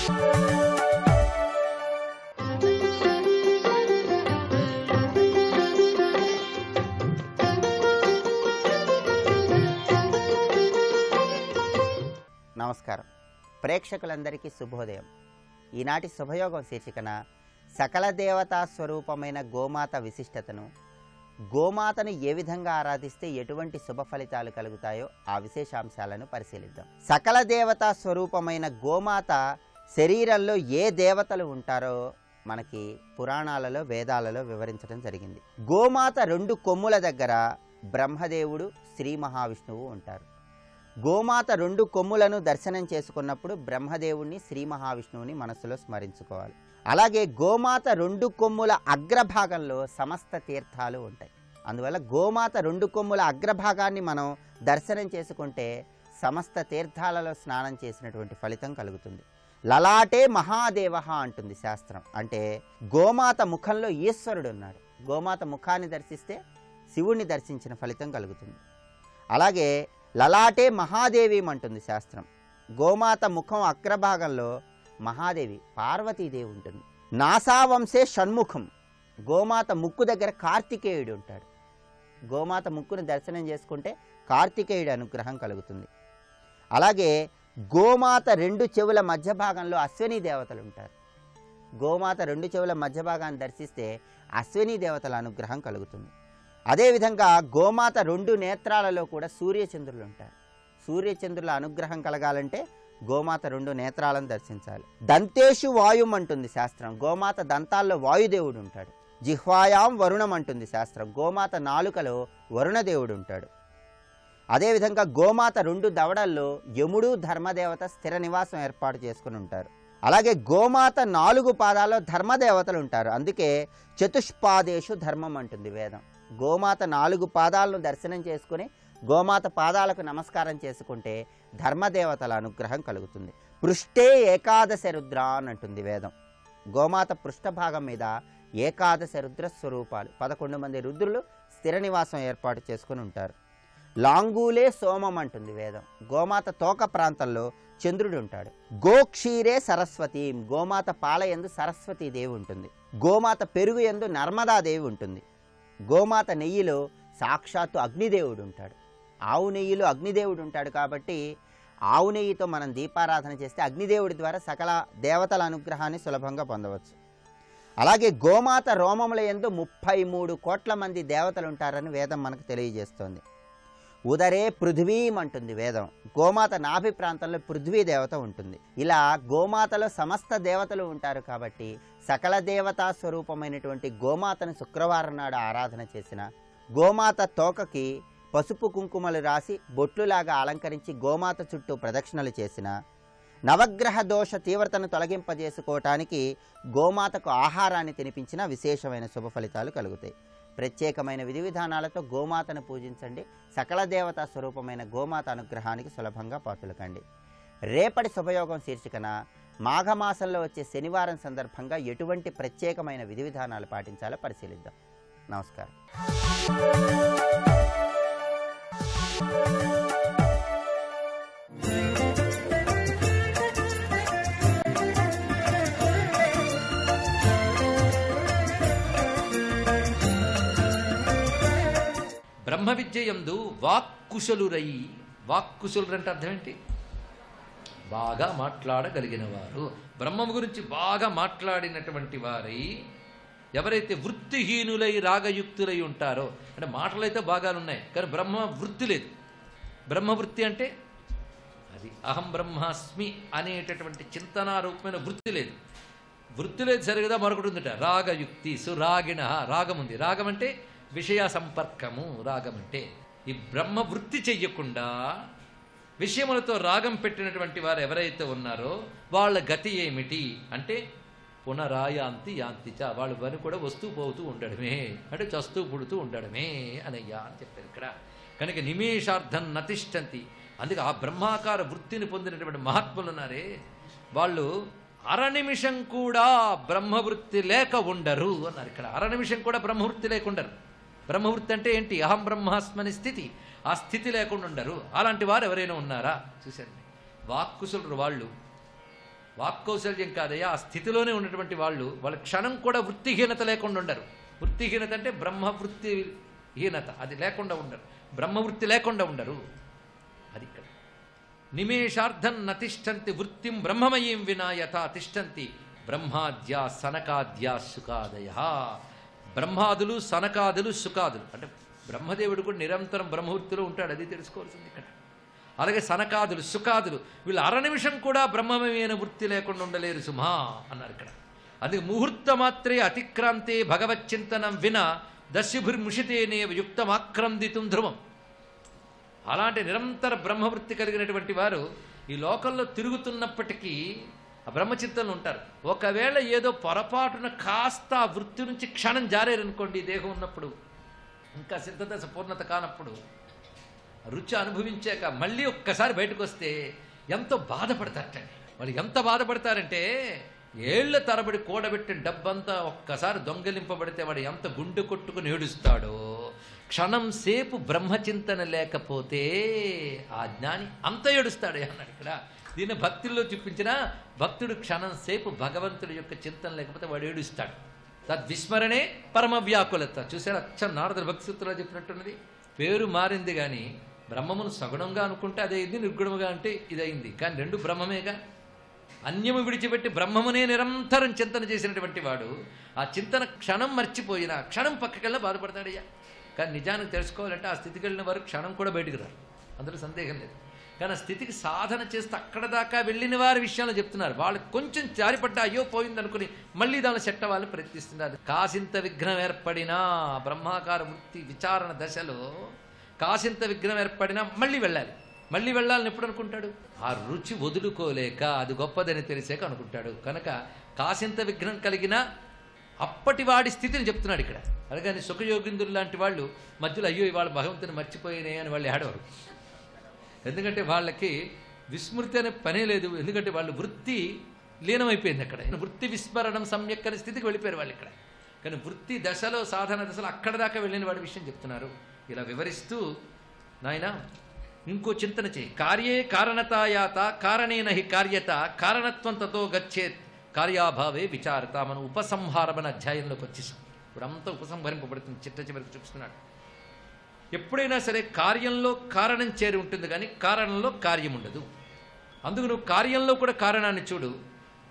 నమస్కారం. ప్రేక్షకులందరికీ శుభోదయం. ఈనాటి శుభయోగం శీర్షికన సకల దేవతా స్వరూపమైన గోమాత విశిష్టతను, గోమాతను ఏ విధంగా ఆరాధిస్తే ఎటువంటి శుభ ఫలితాలు కలుగుతాయో ఆ విశేషాంశాలను పరిశీలిద్దాం. సకల దేవతా స్వరూపమైన గోమాత శరీరంలో ఏ దేవతలు ఉంటారో మనకి పురాణాలలో, వేదాలలో వివరించడం జరిగింది. గోమాత రెండు కొమ్ముల దగ్గర బ్రహ్మదేవుడు, శ్రీ మహావిష్ణువు ఉంటారు. గోమాత రెండు కొమ్ములను దర్శనం చేసుకున్నప్పుడు బ్రహ్మదేవుణ్ణి, శ్రీ మహావిష్ణువుని మనసులో స్మరించుకోవాలి. అలాగే గోమాత రెండు కొమ్ముల అగ్రభాగంలో సమస్త తీర్థాలు ఉంటాయి. అందువల్ల గోమాత రెండు కొమ్ముల అగ్రభాగాన్ని మనం దర్శనం చేసుకుంటే సమస్త తీర్థాలలో స్నానం చేసినటువంటి ఫలితం కలుగుతుంది. లలాటే మహాదేవ అంటుంది శాస్త్రం. అంటే గోమాత ముఖంలో ఈశ్వరుడు ఉన్నాడు. గోమాత ముఖాన్ని దర్శిస్తే శివుణ్ణి దర్శించిన ఫలితం కలుగుతుంది. అలాగే లలాటే మహాదేవి అంటుంది శాస్త్రం. గోమాత ముఖం అగ్రభాగంలో మహాదేవి, పార్వతీదేవి ఉంటుంది. నాసావంశే షణ్ముఖం, గోమాత ముక్కు దగ్గర కార్తికేయుడు ఉంటాడు. గోమాత ముక్కును దర్శనం చేసుకుంటే కార్తికేయుడి అనుగ్రహం కలుగుతుంది. అలాగే గోమాత రెండు చెవుల మధ్య భాగంలో అశ్విని దేవతలు ఉంటారు. గోమాత రెండు చెవుల మధ్య భాగాన్ని దర్శిస్తే అశ్విని దేవతల అనుగ్రహం కలుగుతుంది. అదేవిధంగా గోమాత రెండు నేత్రాలలో కూడా సూర్యచంద్రులు ఉంటారు. సూర్యచంద్రుల అనుగ్రహం కలగాలంటే గోమాత రెండు నేత్రాలను దర్శించాలి. దంతేషు వాయుం అంటుంది శాస్త్రం. గోమాత దంతాల్లో వాయుదేవుడు ఉంటాడు. జిహ్వాయాం వరుణం అంటుంది శాస్త్రం. గోమాత నాలుకలో వరుణదేవుడు ఉంటాడు. అదేవిధంగా గోమాత రెండు దవడల్లో యముడు, ధర్మదేవత స్థిర నివాసం ఏర్పాటు చేసుకుని ఉంటారు. అలాగే గోమాత నాలుగు పాదాల్లో ధర్మదేవతలు ఉంటారు. అందుకే చతుష్పాదేషు ధర్మం అంటుంది వేదం. గోమాత నాలుగు పాదాలను దర్శనం చేసుకుని గోమాత పాదాలకు నమస్కారం చేసుకుంటే ధర్మదేవతల అనుగ్రహం కలుగుతుంది. పృష్ఠే ఏకాదశ రుద్ర అని అంటుంది వేదం. గోమాత పృష్ఠభాగం మీద ఏకాదశ రుద్ర స్వరూపాలు 11 మంది రుద్రులు స్థిర నివాసం ఏర్పాటు చేసుకుని ఉంటారు. లాంగూలే సోమం అంటుంది వేదం. గోమాత తోక ప్రాంతంలో చంద్రుడు ఉంటాడు. గోక్షీరే సరస్వతి, గోమాత పాల యందు సరస్వతీదేవి ఉంటుంది. గోమాత పెరుగు యందు నర్మదాదేవి ఉంటుంది. గోమాత నెయ్యిలో సాక్షాత్తు అగ్నిదేవుడు ఉంటాడు. ఆవు నెయ్యిలో అగ్నిదేవుడు ఉంటాడు కాబట్టి ఆవు నెయ్యితో మనం దీపారాధన చేస్తే అగ్నిదేవుడి ద్వారా సకల దేవతల అనుగ్రహాన్ని సులభంగా పొందవచ్చు. అలాగే గోమాత రోమముల యందు 33 కోట్ల మంది దేవతలు ఉంటారని వేదం మనకు తెలియజేస్తోంది. ఉదరే పృథ్వీం అంటుంది వేదం. గోమాత నాభి ప్రాంతంలో పృథ్వీ దేవత ఉంటుంది. ఇలా గోమాతలో సమస్త దేవతలు ఉంటారు కాబట్టి సకల దేవతా స్వరూపమైనటువంటి గోమాతను శుక్రవారం నాడు ఆరాధన చేసిన, గోమాత తోకకి పసుపు కుంకుమలు రాసి బొట్లులాగా అలంకరించి గోమాత చుట్టూ ప్రదక్షిణలు చేసిన, నవగ్రహ దోష తీవ్రతను తొలగింపజేసుకోవటానికి గోమాతకు ఆహారాన్ని తినిపించిన విశేషమైన శుభ ఫలితాలు కలుగుతాయి. ప్రత్యేకమైన విధి విధానాలతో గోమాతను పూజించండి. సకల దేవతా స్వరూపమైన గోమాత అనుగ్రహానికి సులభంగా పాత్రలు కండి. రేపటి శుభయోగం శీర్షికన మాఘమాసంలో వచ్చే శనివారం సందర్భంగా ఎటువంటి ప్రత్యేకమైన విధి విధానాలు పాటించాలో పరిశీలిద్దాం. నమస్కారం. బ్రహ్మ విద్యయందు వాక్కుశలురై, వాక్కుశలురు అంటే అర్థం ఏంటి? బాగా మాట్లాడగలిగిన వారు, బ్రహ్మం గురించి బాగా మాట్లాడినటువంటి వారై, ఎవరైతే వృత్తిహీనులై రాగయుక్తులై ఉంటారో, అంటే మాటలైతే బాగానే ఉన్నాయి కానీ బ్రహ్మ వృత్తి లేదు. బ్రహ్మవృత్తి అంటే అది అహం బ్రహ్మాస్మి అనేటటువంటి చింతనారూపమైన వృత్తి లేదు. వృత్తి లేదు సరిగదా మరొకటి ఉందట, రాగయుక్తి. సురాగిణ, రాగం ఉంది. రాగం అంటే విషయ సంపర్కము. రాగం అంటే ఈ బ్రహ్మ వృత్తి చెయ్యకుండా విషయములతో రాగం పెట్టినటువంటి వారు ఎవరైతే ఉన్నారో వాళ్ళ గతి ఏమిటి అంటే పునరాయాంతి యాంతిచ, వాళ్ళు పని కూడా వస్తూ పోతూ ఉండడమే, అంటే చస్తూ పుడుతూ ఉండడమే అనయ్యా అని చెప్పారు ఇక్కడ. కనుక నిమేషార్థం నతిష్టంతి. అందుకే ఆ బ్రహ్మాకార వృత్తిని పొందినటువంటి మహాత్ములు ఉన్నారే, వాళ్ళు అరనిమిషం కూడా బ్రహ్మవృత్తి లేక ఉండరు అన్నారు ఇక్కడ. అరనిమిషం కూడా బ్రహ్మవృత్తి లేకుండరు. బ్రహ్మవృత్తి అంటే ఏంటి? అహం బ్రహ్మాస్మని స్థితి. ఆ స్థితి లేకుండా ఉండరు. అలాంటి వారు ఎవరైనా ఉన్నారా? చూశారండి. వాక్కుశులు వాళ్ళు వాక్కౌశల్యం కాదయ్యా, ఆ స్థితిలోనే ఉన్నటువంటి వాళ్ళ క్షణం కూడా వృత్తిహీనత లేకుండా ఉండరు. వృత్తిహీనత అంటే బ్రహ్మవృత్తిహీనత, అది లేకుండా ఉండరు. బ్రహ్మవృత్తి లేకుండా ఉండరు. అది ఇక్కడ నిమేషార్థం నతిష్టంతి వృత్తిం బ్రహ్మమయీం వినా యథా తిష్టంతి బ్రహ్మాద్యా సనకాద్యా సుఖాదయ. బ్రహ్మాదులు, సనకాదులు, సుఖాదులు అంటే బ్రహ్మదేవుడు కూడా నిరంతరం బ్రహ్మవృత్తిలో ఉంటాడు, అది తెలుసుకోవాల్సింది ఇక్కడ. అలాగే సనకాదులు, సుఖాదులు వీళ్ళు అరనిమిషం కూడా బ్రహ్మమయమైన వృత్తి లేకుండా ఉండలేరు సుమా అన్నారు ఇక్కడ. అందుకే ముహూర్త మాత్రే అతిక్రాంతే భగవచ్చింతనం వినా దస్యుభిర్ముషితేనే యుక్తమాక్రందితుం ధ్రువం. అలాంటి నిరంతర బ్రహ్మవృత్తి కలిగినటువంటి వారు ఈ లోకంలో తిరుగుతున్నప్పటికీ ఆ బ్రహ్మచింతనలు ఉంటారు. ఒకవేళ ఏదో పొరపాటున కాస్త ఆ వృత్తి నుంచి క్షణం జారేరనుకోండి, దేహం ఉన్నప్పుడు ఇంకా సిద్ధదశ పూర్ణత కానప్పుడు రుచి అనుభవించాక మళ్ళీ ఒక్కసారి బయటకు వస్తే ఎంతో బాధపడతారటండి. వాళ్ళు ఎంత బాధపడతారంటే ఏళ్ల తరబడి కూడబెట్టిన డబ్బంతా ఒక్కసారి దొంగలింపబడితే వాడు ఎంత గుండె కొట్టుకుని ఏడుస్తాడో. క్షణం సేపు బ్రహ్మచింతన లేకపోతే ఆ జ్ఞాని అంత ఏడుస్తాడు అన్నాడు ఇక్కడ. దీన్ని భక్తుల్లో చూపించిన భక్తుడు క్షణం సేపు భగవంతుడి యొక్క చింతన లేకపోతే వాడు ఏడుస్తాడు. తద్విస్మరణే పరమ వ్యాకులత. చూసారు, అచ్చం నారదుల భక్తి సూత్రంలో చెప్పినట్టున్నది. పేరు మారింది కానీ బ్రహ్మమును సగుణంగా అనుకుంటే అదైంది, నిర్గుణముగా అంటే ఇదైంది. కానీ రెండు బ్రహ్మమేగా. అన్యము విడిచిపెట్టి బ్రహ్మమునే నిరంతరం చింతన చేసినటువంటి వాడు ఆ చింతన క్షణం మర్చిపోయినా క్షణం పక్కకెళ్ళ బాధపడతాడయ్యా. కానీ నిజానికి తెలుసుకోవాలంటే ఆ స్థితికి వెళ్ళిన వారు క్షణం కూడా బయటకు రారు, అందులో సందేహం లేదు. కానీ ఆ స్థితికి సాధన చేస్తే అక్కడ దాకా వెళ్ళిన వారి విషయంలో చెప్తున్నారు. వాళ్ళు కొంచెం జారిపడ్డా అయ్యో పోయింది అనుకుని మళ్ళీ దాని సెట్ అవ్వాలని ప్రయత్నిస్తున్నారు. కాసింత విఘ్నం ఏర్పడినా బ్రహ్మాకార వృత్తి విచారణ దశలో కాసింత విఘ్నం ఏర్పడినా మళ్ళీ వెళ్ళాలి. మళ్ళీ వెళ్ళాలని ఎప్పుడు అనుకుంటాడు? ఆ రుచి వదులుకోలేక అది గొప్పదని తెలిసాక అనుకుంటాడు. కనుక కాసింత విఘ్నం కలిగిన అప్పటి వాడి స్థితిని చెప్తున్నాడు ఇక్కడ. అలాగని సుఖయోగిందులు లాంటి వాళ్ళు మధ్యలో అయ్యో ఇవాళ భగవంతుని మర్చిపోయినాయి అని వాళ్ళు ఏడవరు. ఎందుకంటే వాళ్ళకి విస్మృతి అనే పనే లేదు. ఎందుకంటే వాళ్ళు వృత్తి లీనమైపోయింది అక్కడ. వృత్తి విస్మరణం సమ్యక్ అనే స్థితికి వెళ్ళిపోయారు వాళ్ళు ఇక్కడ. కానీ వృత్తి దశలో సాధన దశలో అక్కడ దాకా వెళ్ళిన వాడి విషయం చెప్తున్నారు. ఇలా వివరిస్తూ నాయన ఇంకో చింతన చేయి. కార్యే కారణతాయాత కారణేన హి కార్యత కారణత్వం తతో గచ్చేత్ కార్యాభావే విచారత. మనం ఉపసంహారమని అధ్యాయంలోకి వచ్చేసాం. ఇప్పుడు అంతా ఉపసంహరింపబడుతుంది, చిట్ట చివరికి చూపిస్తున్నాడు. ఎప్పుడైనా సరే కార్యంలో కారణం చేరి ఉంటుంది కానీ కారణంలో కార్యం ఉండదు. అందుకు నువ్వు కార్యంలో కూడా కారణాన్ని చూడు,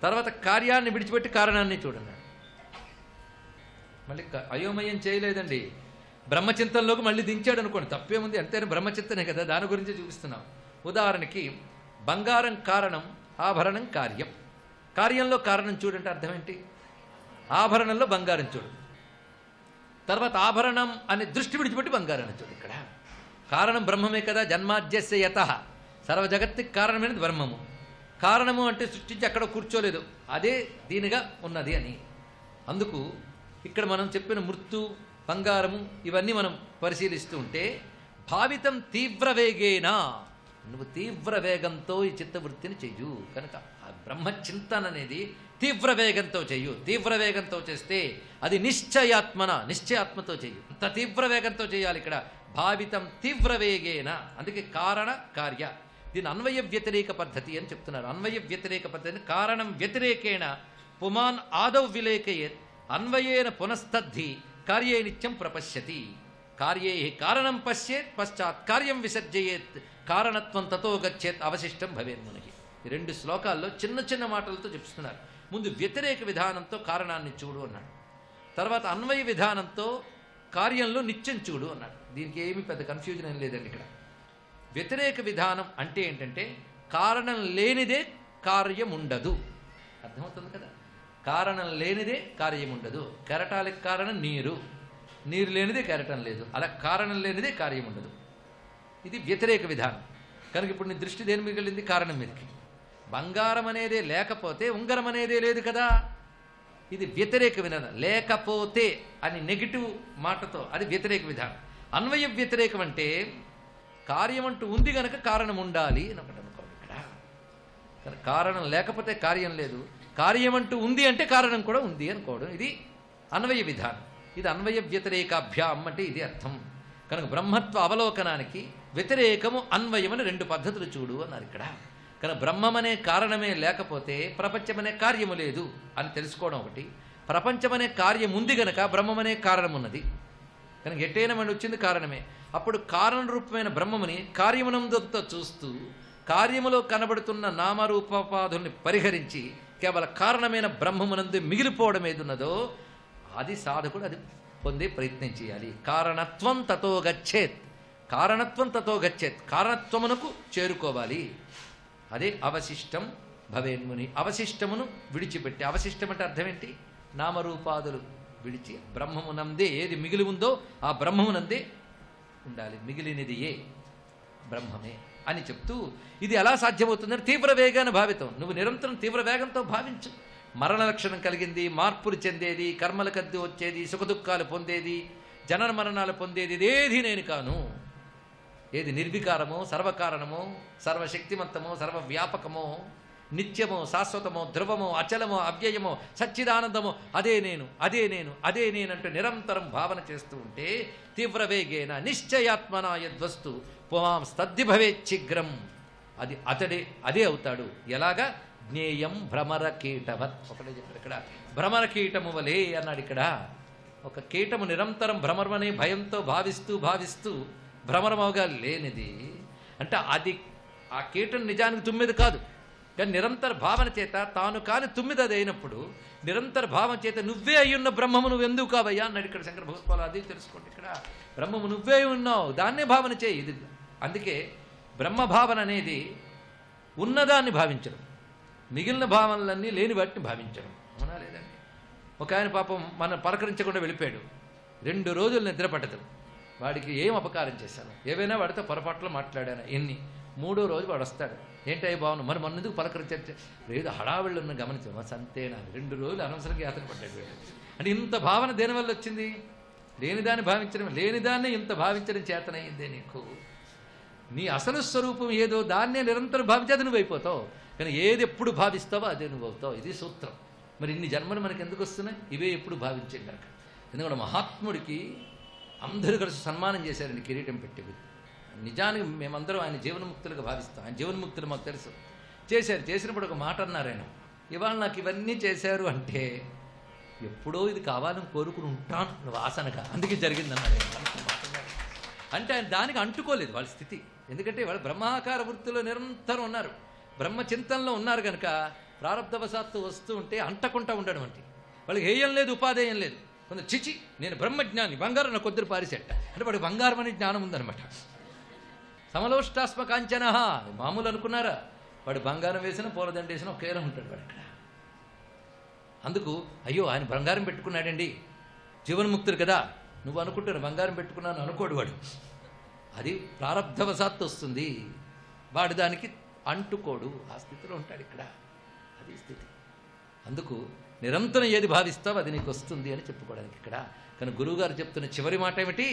తర్వాత కార్యాన్ని విడిచిపెట్టి కారణాన్ని చూడన్నాడు. మళ్ళీ అయోమయం చేయలేదండి. బ్రహ్మచింతనలోకి మళ్ళీ దించాడు అనుకోండి, తప్పేముంది, అంతేనా బ్రహ్మచింతనే కదా, దాని గురించి చూపిస్తున్నాం. ఉదాహరణకి బంగారం కారణం, ఆభరణం కార్యం. కార్యంలో కారణం చూడంటే అర్థం ఏంటి? ఆభరణంలో బంగారం చూడు, తర్వాత ఆభరణం అనే దృష్టి విడిచిపెట్టి బంగారాన్ని చూడు. ఇక్కడ కారణం బ్రహ్మమే కదా. జన్మాద్యస్య యతః సర్వ జగత్తుకి కారణమైనది బ్రహ్మము. కారణము అంటే సృష్టించి అక్కడ కూర్చోలేదు, అదే దీనిగా ఉన్నది అని. అందుకు ఇక్కడ మనం చెప్పిన మృత్తు, బంగారము ఇవన్నీ మనం పరిశీలిస్తూ ఉంటే భావితం తీవ్ర వేగేన, నువ్వు తీవ్ర వేగంతో ఈ చిత్తవృత్తిని చెయ్యు. కనుక ఆ బ్రహ్మచింతన అనేది తీవ్ర వేగంతో చెయ్యు. తీవ్ర వేగంతో చేస్తే అది నిశ్చయాత్మతో చెయ్యు. అంత తీవ్ర వేగంతో చేయాలి ఇక్కడ. భావితం తీవ్ర వేగేన, అందుకే కారణ కార్య. దీని అన్వయ వ్యతిరేక పద్ధతి అని చెప్తున్నారు. అన్వయ వ్యతిరేక పద్ధతి కారణం వ్యతిరేకేణ పుమాన్ ఆదౌ విలేకయేత్ అన్వయేన పునస్తద్ధి కార్యే నిత్యం ప్రపశ్యతి. కార్యే కారణం పశ్యేత్ పశ్చాత్ కార్యం విసర్జయేత్ కారణత్వం తతో గచ్చేత్ అవశిష్టం భవేన్మునికి. ఈ రెండు శ్లోకాల్లో చిన్న చిన్న మాటలతో చెప్తున్నారు. ముందు వ్యతిరేక విధానంతో కారణాన్ని చూడు అన్నాడు, తర్వాత అన్వయ విధానంతో కార్యంలో నిత్యం చూడు అన్నాడు. దీనికి ఏమీ పెద్ద కన్ఫ్యూజన్ ఏం లేదండి ఇక్కడ. వ్యతిరేక విధానం అంటే ఏంటంటే కారణం లేనిదే కార్యం ఉండదు. అర్థమవుతుంది కదా? కారణం లేనిదే కార్యం ఉండదు. కెరటాలకు కారణం నీరు, నీరు లేనిదే కెరటం లేదు. అలా కారణం లేనిదే కార్యం ఉండదు. ఇది వ్యతిరేక విధానం. కనుక ఇప్పుడు నీ దృష్టి దేని మీద వెళ్ళింది? కారణం మీదకి. బంగారం అనేదే లేకపోతే ఉంగరం అనేదే లేదు కదా. ఇది వ్యతిరేక విధానం. లేకపోతే అని నెగిటివ్ మాటతో అది వ్యతిరేక విధానం. అన్వయ వ్యతిరేకం అంటే కార్యం అంటూ ఉంది కనుక కారణం ఉండాలి అని ఒకటి అనుకోండి ఇక్కడ. కారణం లేకపోతే కార్యం లేదు, కార్యం అంటూ ఉంది అంటే కారణం కూడా ఉంది అనుకోవడం. ఇది అన్వయ విధానం. ఇది అన్వయ వ్యతిరేకాభ్యాం అంటే ఇది అర్థం. కనుక బ్రహ్మత్వ అవలోకనానికి వ్యతిరేకము అన్వయమని రెండు పద్ధతులు చూడు అన్నారు ఇక్కడ. కానీ బ్రహ్మం అనే కారణమే లేకపోతే ప్రపంచం అనే కార్యము లేదు అని తెలుసుకోవడం ఒకటి. ప్రపంచం అనే కార్యం ఉంది గనక బ్రహ్మం అనే కారణం ఉన్నది కనుక ఎట్టైనా మన వచ్చింది కారణమే. అప్పుడు కారణ రూపమైన బ్రహ్మముని కార్యమునందంతా చూస్తూ కార్యములో కనబడుతున్న నామరూపోపాధుల్ని పరిహరించి కేవల కారణమైన బ్రహ్మమునందు మిగిలిపోవడం ఏదున్నదో అది సాధకుడు అది పొందే ప్రయత్నం చేయాలి. కారణత్వం తతో గచ్చేత్, కారణత్వం తతో గచ్చేత్, కారణత్వమునకు చేరుకోవాలి. అదే అవశిష్టం భవేన్ముని. అవశిష్టమును విడిచిపెట్టి, అవశిష్టం అంటే అర్థం ఏంటి? నామరూపాదులు విడిచి బ్రహ్మమునందే ఏది మిగిలి ఉందో ఆ బ్రహ్మమునందే ఉండాలి. మిగిలినది ఏ బ్రహ్మమే అని చెప్తూ ఇది ఎలా సాధ్యమవుతుందని తీవ్ర వేగాన్ని భావితం. నువ్వు నిరంతరం తీవ్ర వేగంతో భావించు. మరణ లక్షణం కలిగింది, మార్పులు చెందేది, కర్మల కద్ది వచ్చేది, సుఖదుఖాలు పొందేది, జనన మరణాలు పొందేది ఇదేది నేను కాను. ఏది నిర్వికారమో, సర్వకారణమో, సర్వశక్తిమంతమో, సర్వవ్యాపకమో, నిత్యమో, శాశ్వతమో, ధ్రువమో, అచలమో, అవ్యయమో, సచ్చిదానందమో అదే నేను, అదే నేను, అదే నేనంటూ నిరంతరం భావన చేస్తూ ఉంటే తీవ్రవేగేన నిశ్చయాత్మనా యద్వస్తు పుమాం స్తద్ది భవేచ్చిగ్రం, అది అతడే అదే అవుతాడు. ఎలాగా? జ్ఞేయం భ్రమర కీటవత్. ఒకటే చెప్పారు ఇక్కడ, భ్రమర కీటము వలే అన్నాడు. ఇక్కడ ఒక కీటము నిరంతరం భ్రమరమనే భయంతో భావిస్తూ భావిస్తూ భ్రమరమవగా లేనిది అంటే అది ఆ కీటం నిజానికి తుమ్మిది కాదు, కానీ నిరంతర భావన చేత తాను కాని తుమ్మిది అది అయినప్పుడు నిరంతర భావన చేత నువ్వే అయ్యున్న బ్రహ్మము నువ్వు ఎందుకు కావయ్యా అన్నాడు ఇక్కడ శంకర భగవత్పాలు. అది తెలుసుకోండి. ఇక్కడ బ్రహ్మము నువ్వే ఉన్నావు, దాన్నే భావన చేయి. ఇది అందుకే బ్రహ్మభావన అనేది ఉన్నదాన్ని భావించడం, మిగిలిన భావనలన్నీ లేని వాటిని భావించడం. అవునా లేదండి? ఒక ఆయన పాపం మనం పలకరించకుండా వెళ్ళిపోయాడు. 2 రోజులు నిద్ర పట్టదు. వాడికి ఏం అపకారం చేశాను? ఏవైనా వాడితో పొరపాట్లు మాట్లాడాను ఎన్ని? 3వ రోజు వాడు వస్తాడు. ఏంటయ్య భావన మరి మన ఎందుకు పలకరించే? లేదు, హడావిళ్ళున్న గమనించాం. అంతేనా? 2 రోజులు అనవసరంగా యాత్ర పడ్డాడు వీడు. అంటే ఇంత భావన దేనివల్ల వచ్చింది? లేనిదాన్ని భావించడం, లేనిదాన్ని ఇంత భావించడం చేతనయ్యిందే నీకు. నీ అసలు స్వరూపం ఏదో దాన్నే నిరంతరం భావించి అది నువ్వు అయిపోతావు. కానీ ఏది ఎప్పుడు భావిస్తావో అదే నువ్వు అవుతావు. ఇది సూత్రం. మరి ఇన్ని జన్మలు మనకి ఎందుకు వస్తున్నాయి? ఇవే ఎప్పుడు భావించాం కనుక. ఎందుకంటే మహాత్ముడికి అందరూ కలిసి సన్మానం చేశారండి కిరీటం పెట్టి. నిజానికి మేమందరం ఆయన జీవన్ముక్తులుగా భావిస్తాం. ఆయన జీవన్ముక్తులు మాకు తెలుసు. చేసినప్పుడు ఒక మాట అన్నారు ఆయన, ఇవాళ నాకు ఇవన్నీ చేశారు అంటే ఎప్పుడో ఇది కావాలని కోరుకుని ఉంటాను వాసనగా, అందుకే జరిగిందన్నారు. అంటే ఆయన దానికి అంటుకోలేదు వాళ్ళ స్థితి. ఎందుకంటే వాళ్ళు బ్రహ్మాకార వృత్తిలో నిరంతరం ఉన్నారు, బ్రహ్మచింతనలో ఉన్నారు కనుక ప్రారంధవశాత్తు వస్తూ ఉంటే అంటకుండా ఉండడం అంటే వాళ్ళకి హేయం లేదు, ఉపాధేయం లేదు. కొంత చిచి నేను బ్రహ్మజ్ఞాని, బంగారం నా కొద్దిరు పారిసేట అంటే వాడు బంగారం అనే జ్ఞానం ఉందనమాట. సమలోష్టాస్మ కాంచన మామూలు అనుకున్నారా? వాడు బంగారం వేసిన పూలదండ వేసిన ఒకేలా ఉంటాడు వాడు ఇక్కడ. అందుకు అయ్యో ఆయన బంగారం పెట్టుకున్నాడండి, జీవన్ముక్తుడు కదా నువ్వు అనుకుంటారు, బంగారం పెట్టుకున్నాను అనుకోడు వాడు. అది ప్రారంధవశాత్తు వస్తుంది, వాడు దానికి అంటుకోడు, ఆ స్థితిలో ఉంటాడు ఇక్కడ. అది స్థితి. అందుకు నిరంతరం ఏది భావిస్తావు అది నీకు వస్తుంది అని చెప్పుకోవడానికి ఇక్కడ. కానీ గురువుగారు చెప్తున్న చివరి మాట ఏమిటి?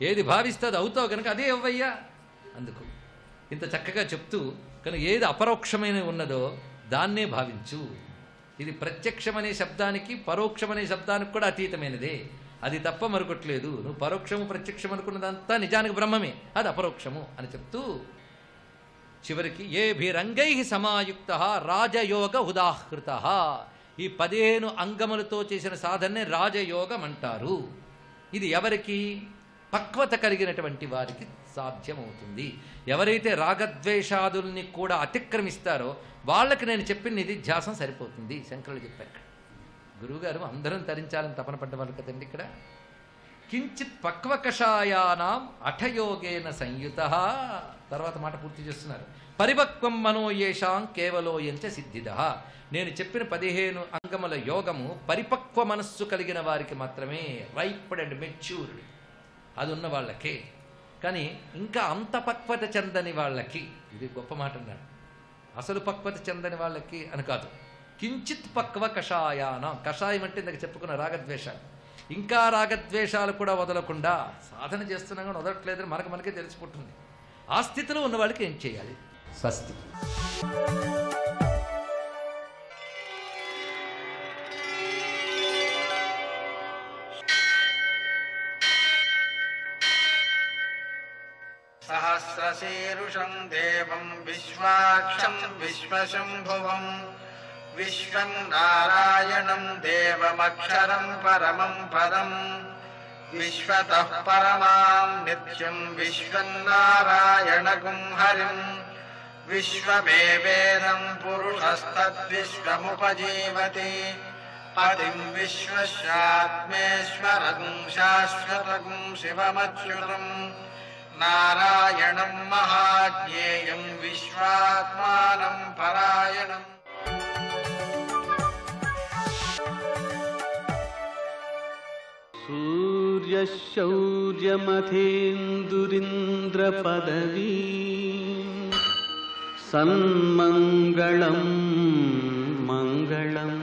ఏది భావిస్తే అది అవుతావు కనుక అదే అవ్వయ్యా. అందుకు ఇంత చక్కగా చెప్తూ కనుక ఏది అపరోక్షమైన ఉన్నదో దాన్నే భావించు. ఇది ప్రత్యక్షమనే శబ్దానికి పరోక్షమనే శబ్దానికి కూడా అతీతమైనదే. అది తప్ప మరొకట్లేదు. నువ్వు పరోక్షము ప్రత్యక్షం అనుకున్నదంతా నిజానికి బ్రహ్మమే, అది అపరోక్షము అని చెప్తూ చివరికి ఏభిరంగై సమాయుక్త రాజయోగ ఉదాహృత. ఈ 15 అంగములతో చేసిన సాధననే రాజయోగం అంటారు. ఇది ఎవరికి? పక్వత కలిగినటువంటి వారికి సాధ్యమవుతుంది. ఎవరైతే రాగద్వేషాదుల్ని కూడా అతిక్రమిస్తారో వాళ్ళకి నేను చెప్పిన నిధిధ్యాసం సరిపోతుంది. శంకరులు చెప్పారు. గురువుగారు అందరం తరించాలని తపన పడ్డవాళ్ళు కదండి ఇక్కడ. కించిత్ పక్వ కషాయానాం అఠయోగేన సంయుత. తర్వాత మాట పూర్తి చేస్తున్నారు. పరిపక్వం మనోయేషాం కేవలోయంచ సిద్ధిద. నేను చెప్పిన 15 అంగముల యోగము పరిపక్వ మనస్సు కలిగిన వారికి మాత్రమే, రైప్డ్ అండ్ మెచ్యూర్డ్ అది ఉన్న వాళ్ళకే. కానీ ఇంకా అంత పక్వత చెందని వాళ్ళకి, ఇది గొప్ప మాట అన్నాడు, అసలు పక్వత చెందని వాళ్ళకి అని కాదు. కించిత్ పక్వ కషాయానం. కషాయం అంటే ఇందాక చెప్పుకున్న రాగద్వేషాలు. ఇంకా రాగద్వేషాలు కూడా వదలకుండా సాధన చేస్తున్నాం కానీ వదలట్లేదని మనకే తెలిసిపోతుంది. ఆ స్థితిలో ఉన్న వాళ్ళకి ఏం చేయాలి? స్వస్తి. సహస్ర शीरुषं देवं विश्वाक्षं विश्वशम्भुवं विश्वं नारायणं देवमक्षरं परमं पदं विश्वतः परमां नित्यं विश्वं नारायणगुं हरिं विश्वमेवेदं पुरुषस्तद्विश्वमुपजीवति पतिं विश्वस्यात्मेश्वरगुं शाश्वतगुं शिवमच्युतं नारायणं महाज्ञेयं विश्वात्मानं परायणम्। सूर्यशौर्यमथेन्दुरिन्द्रपदवी सन्मङ्गलं मङ्गलम्।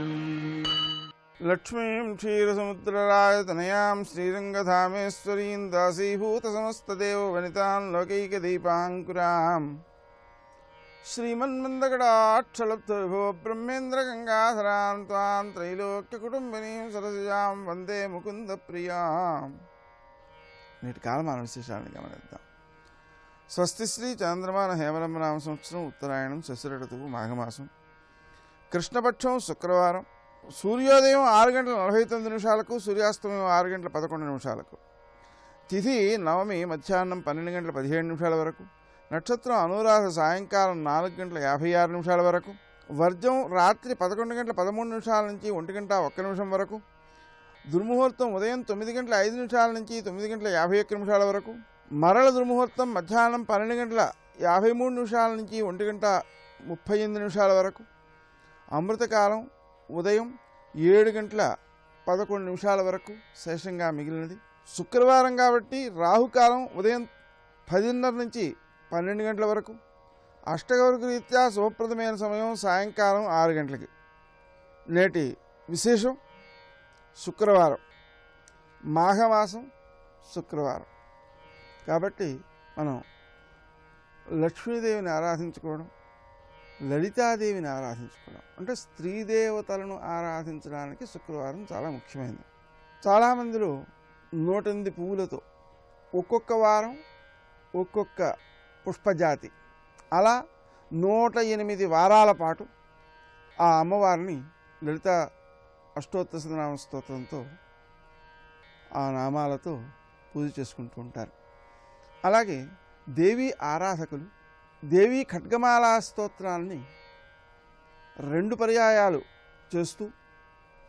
लक्ष्मीं क्षीरसमुद्रराजतनयां श्रीरङ्गधामेश्वरीं दासीभूतसमस्तदेववनितां लोकैकदीपाङ्कुरां श्रीमन्मन्दगडाक्षलब्धविभो ब्रह्मेन्द्रगङ्गाधरां त्वां त्रैलोक्यकुटुम्बिनीं सरसिजां वन्दे मुकुन्दप्रियाम्। నేటి కాలమాన విశేషాలను గమనిద్దాం. స్వస్తి శ్రీ చాంద్రమాన హేమరంభనామ సంవత్సరం ఉత్తరాయణం శశిర ఋతువు మాఘమాసం కృష్ణపక్షం శుక్రవారం సూర్యోదయం 6:49 సూర్యాస్తమయం 6:11 తిథి నవమి మధ్యాహ్నం 12:17 వరకు నక్షత్రం అనురాధ సాయంకాలం 4:56 వరకు వర్జం రాత్రి 11:13 నుంచి 1:01 వరకు దుర్ముహూర్తం ఉదయం 9:05 నుంచి 9:51 వరకు మరల దుర్ముహూర్తం మధ్యాహ్నం 12:53 నుంచి 1:38 వరకు అమృతకాలం ఉదయం 7:11 వరకు శేషంగా మిగిలినది. శుక్రవారం కాబట్టి రాహుకాలం ఉదయం 10:30 నుంచి 12 గంటల వరకు అష్టగౌరక రీత్యా శుభప్రదమైన సమయం సాయంకాలం 6 గంటలకి. నేటి విశేషం శుక్రవారం మాఘమాసం శుక్రవారం కాబట్టి మనం లక్ష్మీదేవిని ఆరాధించుకోవడం లలితాదేవిని ఆరాధించుకోవడం అంటే స్త్రీ దేవతలను ఆరాధించడానికి శుక్రవారం చాలా ముఖ్యమైనది. చాలామందిలో 108 పువ్వులతో ఒక్కొక్క వారం ఒక్కొక్క పుష్పజాతి అలా 108 వారాల పాటు ఆ అమ్మవారిని లలిత అష్టోత్తర శతనామ స్తోత్రంతో ఆ నామాలతో పూజ చేసుకుంటూ ఉంటారు. అలాగే దేవీ ఆరాధకులు దేవీ ఖడ్గమాలా స్తోత్రాన్ని 2 పర్యాయాలు చేస్తూ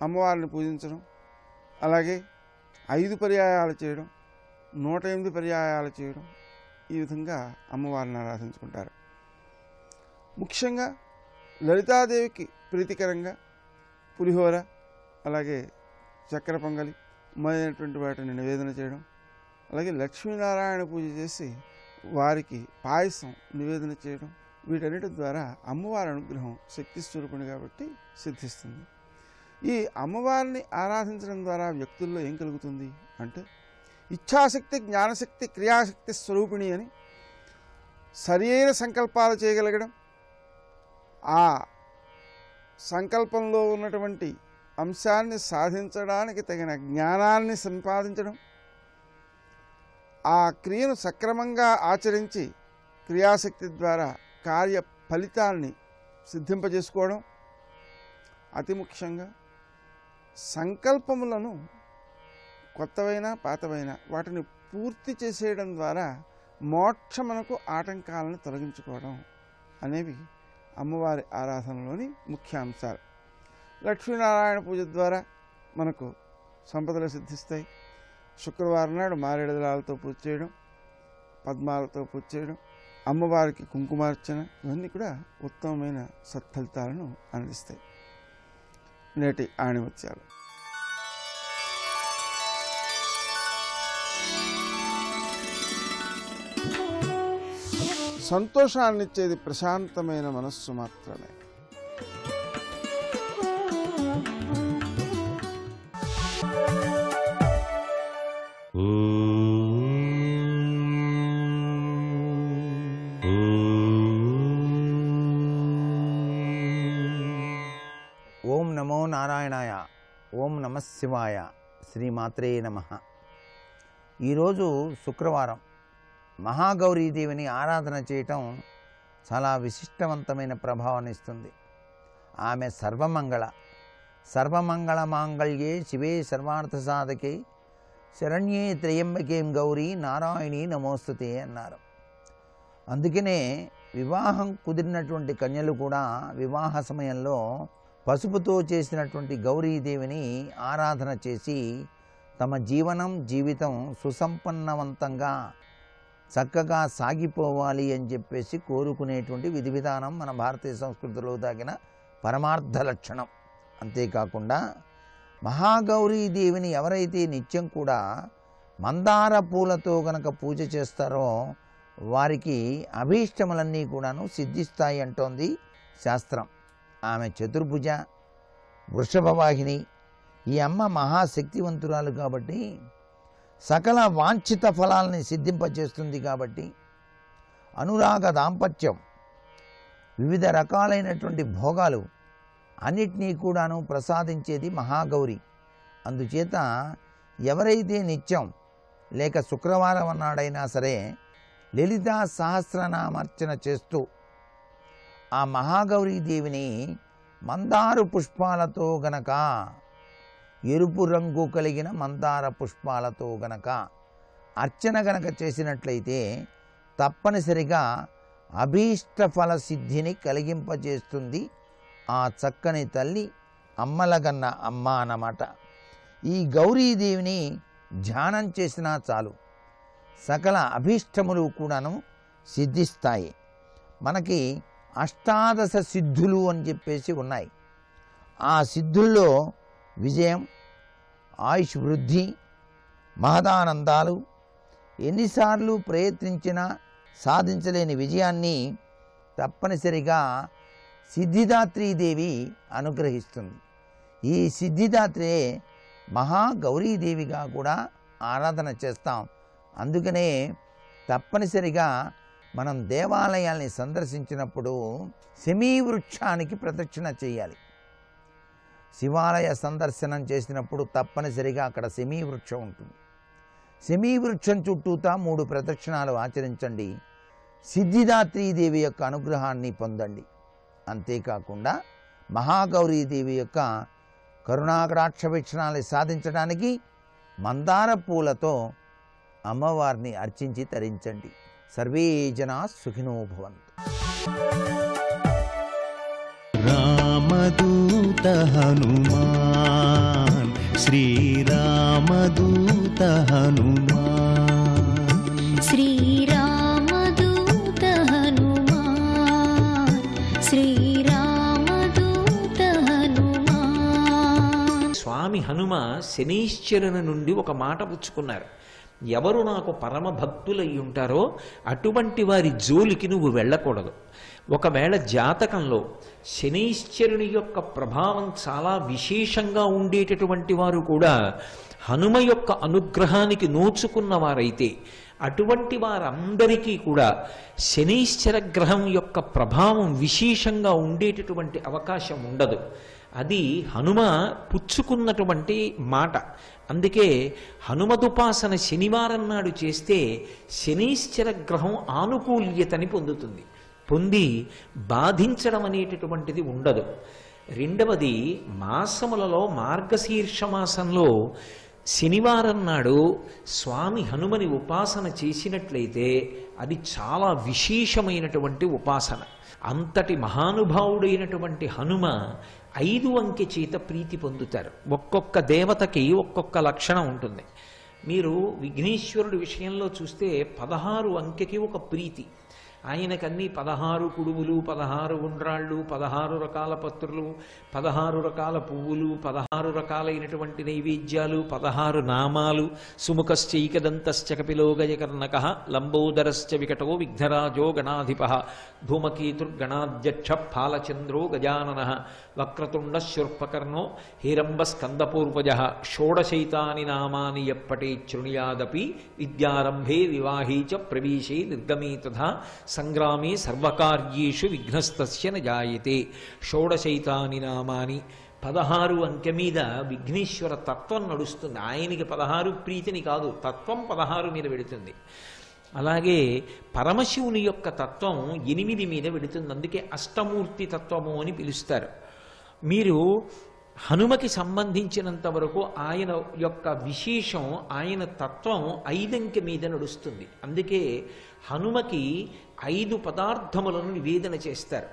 అమ్మవారిని పూజించడం, అలాగే 5 పర్యాయాలు చేయడం, 108 పర్యాయాలు చేయడం, ఈ విధంగా అమ్మవారిని ఆరాధించుకుంటారు. ముఖ్యంగా లలితాదేవికి ప్రీతికరంగా పులిహోర అలాగే చక్కెర పొంగలి మొదలైనటువంటి వాటిని నివేదన చేయడం, అలాగే లక్ష్మీనారాయణ పూజ చేసి వారికి పాయసం నివేదన చేయడం, వీటన్నిటి ద్వారా అమ్మవారి అనుగ్రహం శక్తి స్వరూపిణి కాబట్టి సిద్ధిస్తుంది. ఈ అమ్మవారిని ఆరాధించడం ద్వారా వ్యక్తుల్లో ఏం కలుగుతుంది అంటే ఇచ్ఛాశక్తి జ్ఞానశక్తి క్రియాశక్తి స్వరూపిణి అని సరియైన సంకల్పాలు చేయగలగడం, ఆ సంకల్పంలో ఉన్నటువంటి అంశాన్ని సాధించడానికి తగిన జ్ఞానాన్ని సంపాదించడం, ఆ క్రియను సక్రమంగా ఆచరించి క్రియాశక్తి ద్వారా కార్య ఫలితాన్ని సిద్ధింపజేసుకోవడం, అతి ముఖ్యంగా సంకల్పములను కొత్తవైనా పాతవైనా వాటిని పూర్తి చేసేయడం ద్వారా మోక్షమునకు ఆటంకాలను తొలగించుకోవడం అనేవి అమ్మవారి ఆరాధనలోని ముఖ్య అంశాలు. లక్ష్మీనారాయణ పూజ ద్వారా మనకు సంపదలు సిద్ధిస్తాయి. శుక్రవారం నాడు మారేడుదలాలతో పూజ చేయడం, పద్మాలతో పూజ చేయడం, అమ్మవారికి కుంకుమార్చన ఇవన్నీ కూడా ఉత్తమమైన సత్ఫలితాలను అందిస్తాయి. నేటి ఆణిముత్యాలు. సంతోషాన్నిచ్చేది ప్రశాంతమైన మనస్సు మాత్రమే. ఓం నమో నారాయణాయ. ఓం నమః శివాయ. శ్రీమాత్రే నమః. ఈరోజు శుక్రవారం మహాగౌరీదేవిని ఆరాధన చేయటం చాలా విశిష్టవంతమైన ప్రభావాన్ని ఇస్తుంది. ఆమె సర్వమంగళ మాంగళ్యే శివే సర్వార్థ సాధకే శరణ్యే త్రయంబకేం గౌరీ నారాయణీ నమోస్తుతే అన్నారు. అందుకనే వివాహం కుదిరినటువంటి కన్యలు కూడా వివాహ సమయంలో పసుపుతో చేసినటువంటి గౌరీదేవిని ఆరాధన చేసి తమ జీవితం సుసంపన్నవంతంగా చక్కగా సాగిపోవాలి అని చెప్పేసి కోరుకునేటువంటి విధి విధానం మన భారతీయ సంస్కృతిలో దాగిన పరమార్థ లక్షణం. అంతేకాకుండా మహాగౌరీదేవిని ఎవరైతే నిత్యం కూడా మందార పూలతో గనక పూజ చేస్తారో వారికి అభీష్టములన్నీ కూడాను సిద్ధిస్తాయి అంటోంది శాస్త్రం. ఆమె చతుర్భుజ, వృషభవాహిని. ఈ అమ్మ మహాశక్తివంతురాలు కాబట్టి సకల వాంఛిత ఫలాల్ని సిద్ధింపచేస్తుంది. కాబట్టి అనురాగ దాంపత్యం, వివిధ రకాలైనటువంటి భోగాలు అన్నిటినీ కూడాను ప్రసాదించేది మహాగౌరి. అందుచేత ఎవరైతే నిత్యం లేక శుక్రవారం నాడైనా సరే లలితా సహస్రనామార్చన చేస్తూ ఆ మహాగౌరీదేవిని మందార పుష్పాలతో గనక, ఎరుపు రంగు కలిగిన మందార పుష్పాలతో గనక అర్చన గనక చేసినట్లయితే తప్పనిసరిగా అభీష్ట ఫల సిద్ధిని కలిగింపజేస్తుంది ఆ చక్కని తల్లి, అమ్మలగన్న అమ్మ అన్నమాట. ఈ గౌరీదేవిని ధ్యానం చేసినా చాలు సకల అభీష్టములు కూడాను సిద్ధిస్తాయి. మనకి అష్టాదశ సిద్ధులు అని చెప్పేసి ఉన్నాయి. ఆ సిద్ధుల్లో విజయం, ఆయుష్ వృద్ధి, మహదానందాలు, ఎన్నిసార్లు ప్రయత్నించినా సాధించలేని విజయాన్ని తప్పనిసరిగా సిద్ధిదాత్రీదేవి అనుగ్రహిస్తుంది. ఈ సిద్ధిదాత్రే మహాగౌరీదేవిగా కూడా ఆరాధన చేస్తాం. అందుకనే తప్పనిసరిగా మనం దేవాలయాల్ని సందర్శించినప్పుడు శమీవృక్షానికి ప్రదక్షిణ చేయాలి. శివాలయ సందర్శనం చేసినప్పుడు తప్పనిసరిగా అక్కడ శమీవృక్షం ఉంటుంది. శమీవృక్షం చుట్టూతా 3 ప్రదక్షిణాలు ఆచరించండి. సిద్ధిదాత్రీదేవి యొక్క అనుగ్రహాన్ని పొందండి. అంతేకాకుండా మహాగౌరీదేవి యొక్క కరుణాకటాక్ష వీక్షణాన్ని సాధించడానికి మందార పూలతో అమ్మవారిని అర్చించి తరించండి. సర్వే జనా సుఖినో భవంతు. రామదూత హనుమాన్, శ్రీరామదూత హనుమాన్, శ్రీరామదూత హనుమాన్, శ్రీరామదూత హనుమాన్. స్వామి హనుమ శనీశ్వరుని నుండి ఒక మాట పుచ్చుకున్నారు. ఎవరు నాకు పరమ భక్తులై ఉంటారో అటువంటి వారి జోలికి నువ్వు వెళ్ళకూడదు. ఒకవేళ జాతకంలో శనీశ్వరుని యొక్క ప్రభావం చాలా విశేషంగా ఉండేటటువంటి వారు కూడా హనుమ యొక్క అనుగ్రహానికి నోచుకున్న వారైతే అటువంటి వారందరికీ కూడా శనీశ్వర గ్రహం యొక్క ప్రభావం విశేషంగా ఉండేటటువంటి అవకాశం ఉండదు. అది హనుమ పుచ్చుకున్నటువంటి మాట. అందుకే హనుమదుపాసన శనివారం నాడు చేస్తే శనీశ్వర గ్రహం ఆనుకూల్యతని పొందుతుంది. పొంది బాధించడం అనేటటువంటిది ఉండదు. రెండవది, మాసములలో మార్గశీర్ష మాసంలో శనివారం నాడు స్వామి హనుమని ఉపాసన చేసినట్లయితే అది చాలా విశేషమైనటువంటి ఉపాసన. అంతటి మహానుభావుడైనటువంటి హనుమ 5 అంకె చేత ప్రీతి పొందుతారు. ఒక్కొక్క దేవతకి ఒక్కొక్క లక్షణం ఉంటుంది. మీరు విఘ్నేశ్వరుడి విషయంలో చూస్తే 16 అంకెకి ఒక ప్రీతి. ఆయనకన్నీ 16 కుడుములు, 16 ఉండ్రాళ్ళు, 16 రకాల పత్రులు, 16 రకాల పువ్వులు, 16 రకాలైనటువంటి నైవేద్యాలు, 16 నామాలు. సుముఖశ్చైకదంతశ్చ కపిలో గజకర్ణకః లంబోదరశ్చ వికటో విఘ్నరాజో గణాధిపః ధూమకేతుర్గణాధ్యక్ష ఫాలచంద్రో గజాననః వక్రతుండ శూర్పకర్ణో హిరంబస్కందపూర్వజః షోడశైతాని నామాని యప్పటే శృణుయాదపి విద్యారంభే వివాహే చ ప్రవేశే నిర్గమే తథా సంగ్రామే సర్వకార్యేషు విఘ్నస్తస్య న జాయతే. షోడశైతాని నామాని 16 అంకె మీద విఘ్నేశ్వర తత్వం నడుస్తుంది. ఆయనకి 16 ప్రీతిని కాదు, తత్వం 16 మీద వెళుతుంది. అలాగే పరమశివుని యొక్క తత్వం 8 మీద వెడుతుంది. అందుకే అష్టమూర్తి తత్వము అని పిలుస్తారు. మీరు హనుమకి సంబంధించినంత వరకు ఆయన యొక్క విశేషం, ఆయన తత్వం 5 అంకె మీద నడుస్తుంది. అందుకే హనుమకి 5 పదార్థములను నివేదన చేస్తారు.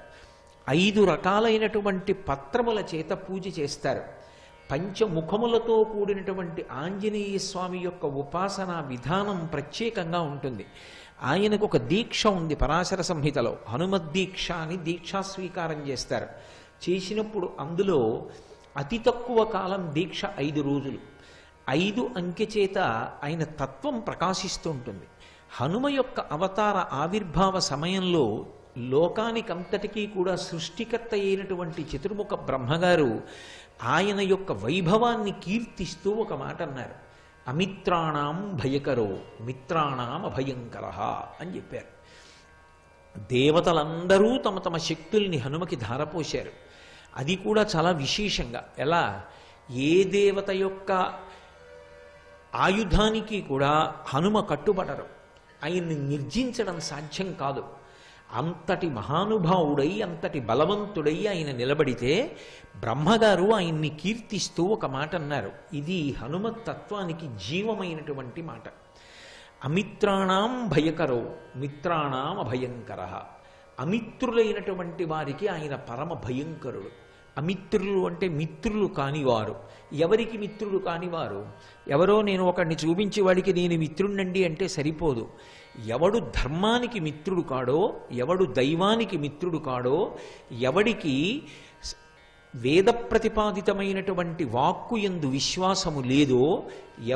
5 రకాలైనటువంటి పత్రముల చేత పూజ చేస్తారు. పంచముఖములతో కూడినటువంటి ఆంజనేయ స్వామి యొక్క ఉపాసనా విధానం ప్రత్యేకంగా ఉంటుంది. ఆయనకు ఒక దీక్ష ఉంది పరాశర సంహితలో, హనుమద్దీక్ష అని దీక్షా స్వీకారం చేస్తారు. చేసినప్పుడు అందులో అతి తక్కువ కాలం దీక్ష 5 రోజులు. 5 అంకె చేత ఆయన తత్వం ప్రకాశిస్తూ ఉంటుంది. హనుమ యొక్క అవతార ఆవిర్భావ సమయంలో లోకానికంతటికీ కూడా సృష్టికర్త అయినటువంటి చతుర్ముఖ బ్రహ్మగారు ఆయన యొక్క వైభవాన్ని కీర్తిస్తూ ఒక మాట అన్నారు. అమిత్రాణం భయకరో మిత్రాణం అభయంకర అని చెప్పారు. దేవతలందరూ తమ తమ శక్తుల్ని హనుమకి ధారపోశారు. అది కూడా చాలా విశేషంగా. ఎలా? ఏ దేవత యొక్క ఆయుధానికి కూడా హనుమ కట్టుబడరు. ఆయన్ని నిర్జించడం సాధ్యం కాదు. అంతటి మహానుభావుడై, అంతటి బలవంతుడై ఆయన నిలబడితే బ్రహ్మగారు ఆయన్ని కీర్తిస్తూ ఒక మాట అన్నారు. ఇది హనుమత్ తత్వానికి జీవమైనటువంటి మాట. అమిత్రాణం భయకరో మిత్రాణం అభయంకర. అమిత్రులైనటువంటి వారికి ఆయన పరమ భయంకరుడు. అమిత్రులు అంటే మిత్రులు కానివారు. ఎవరికి మిత్రులు కానివారు? ఎవరో నేను ఒకడిని చూపించి వాడికి నేను మిత్రుణ్ణండి అంటే సరిపోదు. ఎవడు ధర్మానికి మిత్రుడు కాడో, ఎవడు దైవానికి మిత్రుడు కాడో, ఎవడికి వేద ప్రతిపాదితమైనటువంటి వాక్కు యందు విశ్వాసము లేదో,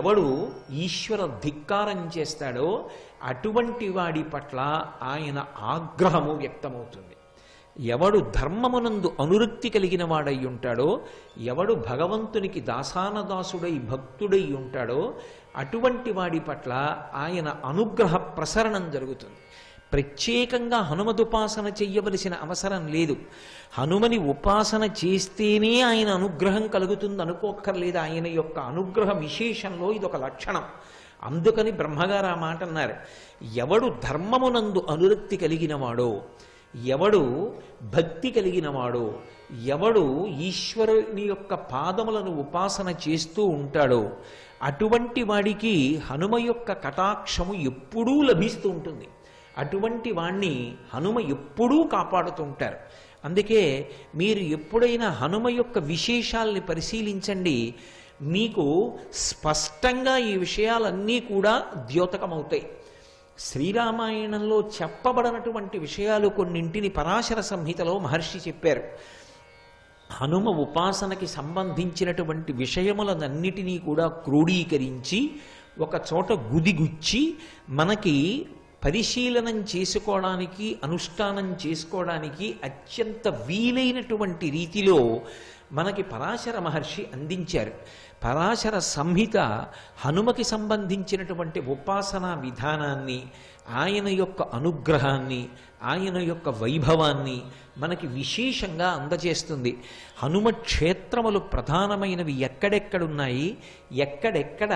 ఎవడు ఈశ్వర ధిక్కారం చేస్తాడో అటువంటి వాడి పట్ల ఆయన ఆగ్రహము వ్యక్తమవుతుంది. ఎవడు ధర్మమునందు అనురక్తి కలిగిన వాడై ఉంటాడో, ఎవడు భగవంతునికి దాసానదాసుడై భక్తుడై ఉంటాడో అటువంటి వాడి పట్ల ఆయన అనుగ్రహ ప్రసరణం జరుగుతుంది. ప్రత్యేకంగా హనుమదుపాసన చెయ్యవలసిన అవసరం లేదు. హనుమని ఉపాసన చేస్తేనే ఆయన అనుగ్రహం కలుగుతుంది అనుకోక్కర్లేదు. ఆయన యొక్క అనుగ్రహ విశేషంలో ఇదొక లక్షణం. అందుకని బ్రహ్మగారు ఆ మాట అన్నారు. ఎవడు ధర్మమునందు అనురక్తి కలిగినవాడో, ఎవడు భక్తి కలిగినవాడో, ఎవడు ఈశ్వరుని యొక్క పాదములను ఉపాసన చేస్తూ ఉంటాడో అటువంటి వాడికి హనుమ యొక్క కటాక్షము ఎప్పుడూ లభిస్తూ ఉంటుంది. అటువంటి వాణ్ణి హనుమ ఎప్పుడూ కాపాడుతూ ఉంటారు. అందుకే మీరు ఎప్పుడైనా హనుమ యొక్క విశేషాల్ని పరిశీలించండి, మీకు స్పష్టంగా ఈ విషయాలన్నీ కూడా ద్యోతకమవుతాయి. శ్రీరామాయణంలో చెప్పబడినటువంటి విషయాలు కొన్నింటిని పరాశర సంహితలో మహర్షి చెప్పారు. హనుమ ఉపాసనకి సంబంధించినటువంటి విషయములనన్నిటినీ కూడా క్రోడీకరించి ఒక చోట గుదిగుచ్చి మనకి పరిశీలనం చేసుకోవడానికి, అనుష్ఠానం చేసుకోవడానికి అత్యంత వీలైనటువంటి రీతిలో మనకి పరాశర మహర్షి అందించారు. పరాశర సంహిత హనుమకి సంబంధించినటువంటి ఉపాసనా విధానాన్ని, ఆయన యొక్క అనుగ్రహాన్ని, ఆయన యొక్క వైభవాన్ని మనకి విశేషంగా అందజేస్తుంది. హనుమ క్షేత్రములు ప్రధానమైనవి ఎక్కడెక్కడున్నాయి, ఎక్కడెక్కడ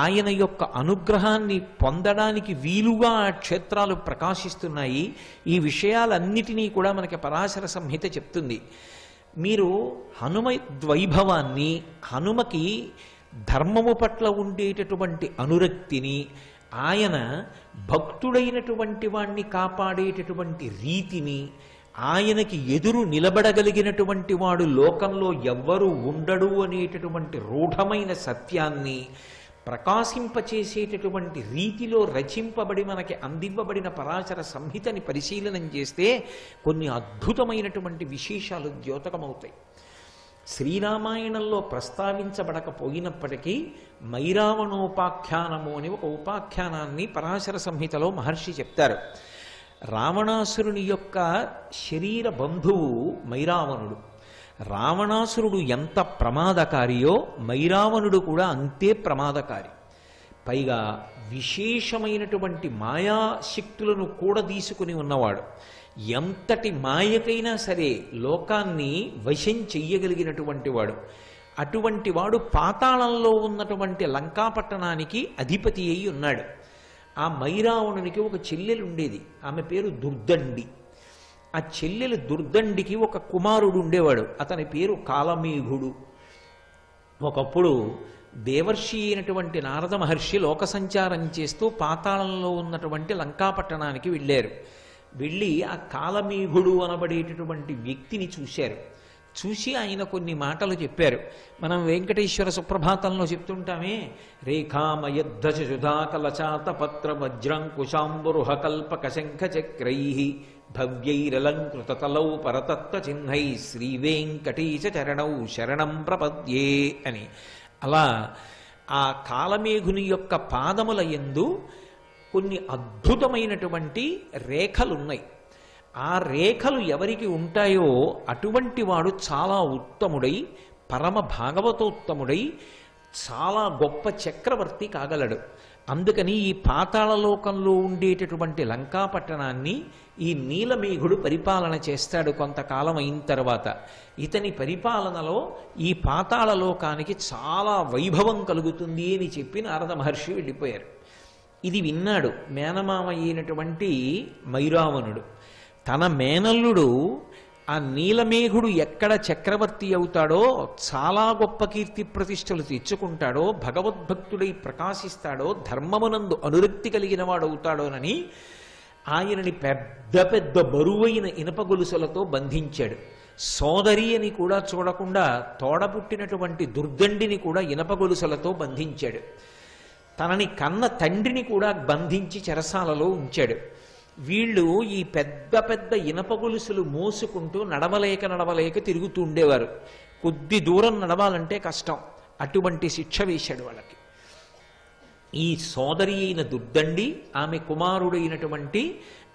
ఆయన యొక్క అనుగ్రహాన్ని పొందడానికి వీలుగా ఆ క్షేత్రాలు ప్రకాశిస్తున్నాయి, ఈ విషయాలన్నిటినీ కూడా మనకి పరాశర సంహిత చెప్తుంది. మీరు హనుమ వైభవాన్ని, హనుమకి ధర్మము పట్ల ఉండేటటువంటి అనురక్తిని, ఆయన భక్తుడైనటువంటి వాణ్ణి కాపాడేటటువంటి రీతిని, ఆయనకి ఎదురు నిలబడగలిగినటువంటి వాడు లోకంలో ఎవ్వరూ ఉండడు అనేటటువంటి రూఢమైన సత్యాన్ని ప్రకాశింపచేసేటటువంటి రీతిలో రచింపబడి మనకి అందివ్వబడిన పరాశర సంహితని పరిశీలనం చేస్తే కొన్ని అద్భుతమైనటువంటి విశేషాలు ద్యోతకమవుతాయి. శ్రీరామాయణంలో ప్రస్తావించబడకపోయినప్పటికీ మైరావణోపాఖ్యానము అని ఒక ఉపాఖ్యానాన్ని పరాశర సంహితలో మహర్షి చెప్తారు. రావణాసురుని యొక్క శరీర బంధువు మైరావణుడు. రావణాసురుడు ఎంత ప్రమాదకారియో మైరావణుడు కూడా అంతే ప్రమాదకారి. పైగా విశేషమైనటువంటి మాయాశక్తులను కూడా తీసుకుని ఉన్నవాడు. ఎంతటి మాయకైనా సరే లోకాన్ని వశం చెయ్యగలిగినటువంటి వాడు. అటువంటి వాడు పాతాళంలో ఉన్నటువంటి లంకాపట్టణానికి అధిపతి అయి ఉన్నాడు. ఆ మైరావణునికి ఒక చెల్లెలు ఉండేది, ఆమె పేరు దుర్దండి. ఆ చెల్లెలు దుర్దండికి ఒక కుమారుడు ఉండేవాడు, అతని పేరు కాలమేఘుడు. ఒకప్పుడు దేవర్షి అయినటువంటి నారద మహర్షి లోక సంచారం చేస్తూ పాతాళంలో ఉన్నటువంటి లంకాపట్టణానికి వెళ్ళారు. వెళ్ళి ఆ కాలమేఘుడు అనబడేటటువంటి వ్యక్తిని చూశారు. చూసి ఆయన కొన్ని మాటలు చెప్పారు. మనం వెంకటేశ్వర సుప్రభాతంలో చెప్తుంటామే, రేఖామయద్ధుధాకలచాత పత్ర వజ్రంకుశాంబురుహ కల్పక శంఖ చక్రై భవ్యైరలంకృతతలౌ పరతత్వ చిహ్నై శ్రీ వెంకటేశ చరణౌ శరణం ప్రపద్యే అని. అలా ఆ కాలమేఘుని యొక్క పాదముల యందు కొన్ని అద్భుతమైనటువంటి రేఖలున్నాయి. ఆ రేఖలు ఎవరికి ఉంటాయో అటువంటి వాడు చాలా ఉత్తముడై, పరమ భాగవతోత్తముడై, చాలా గొప్ప చక్రవర్తి కాగలడు. అందుకని ఈ పాతాళలోకంలో ఉండేటటువంటి లంకాపట్టణాన్ని ఈ నీలమేఘుడు పరిపాలన చేస్తాడు. కొంతకాలం అయిన తర్వాత ఇతని పరిపాలనలో ఈ పాతాళలోకానికి చాలా వైభవం కలుగుతుంది అని చెప్పి నారద మహర్షి వెళ్ళిపోయారు. ఇది విన్నాడు మేనమామ అయినటువంటి మైరావణుడు. తన మేనల్లుడు ఆ నీలమేఘుడు ఎక్కడ చక్రవర్తి అవుతాడో, చాలా గొప్ప కీర్తి ప్రతిష్టలు తెచ్చుకుంటాడో, భగవద్భక్తుడై ప్రకాశిస్తాడో, ధర్మమునందు అనురక్తి కలిగిన వాడవుతాడోనని ఆయనని పెద్ద పెద్ద బరువైన ఇనప గొలుసులతో బంధించాడు. సోదరి అని కూడా చూడకుండా తోడపుట్టినటువంటి దుర్దండిని కూడా ఇనప గొలుసులతో బంధించాడు. తనని కన్న తండ్రిని కూడా బంధించి చెరసాలలో ఉంచాడు. వీళ్ళు ఈ పెద్ద పెద్ద ఇనప గొలుసులు మోసుకుంటూ నడవలేక తిరుగుతూ ఉండేవారు. కొద్ది దూరం నడవాలంటే కష్టం, అటువంటి శిక్ష వేశాడు వాళ్ళకి. ఈ సోదరి అయిన దుర్దండి, ఆమె కుమారుడైనటువంటి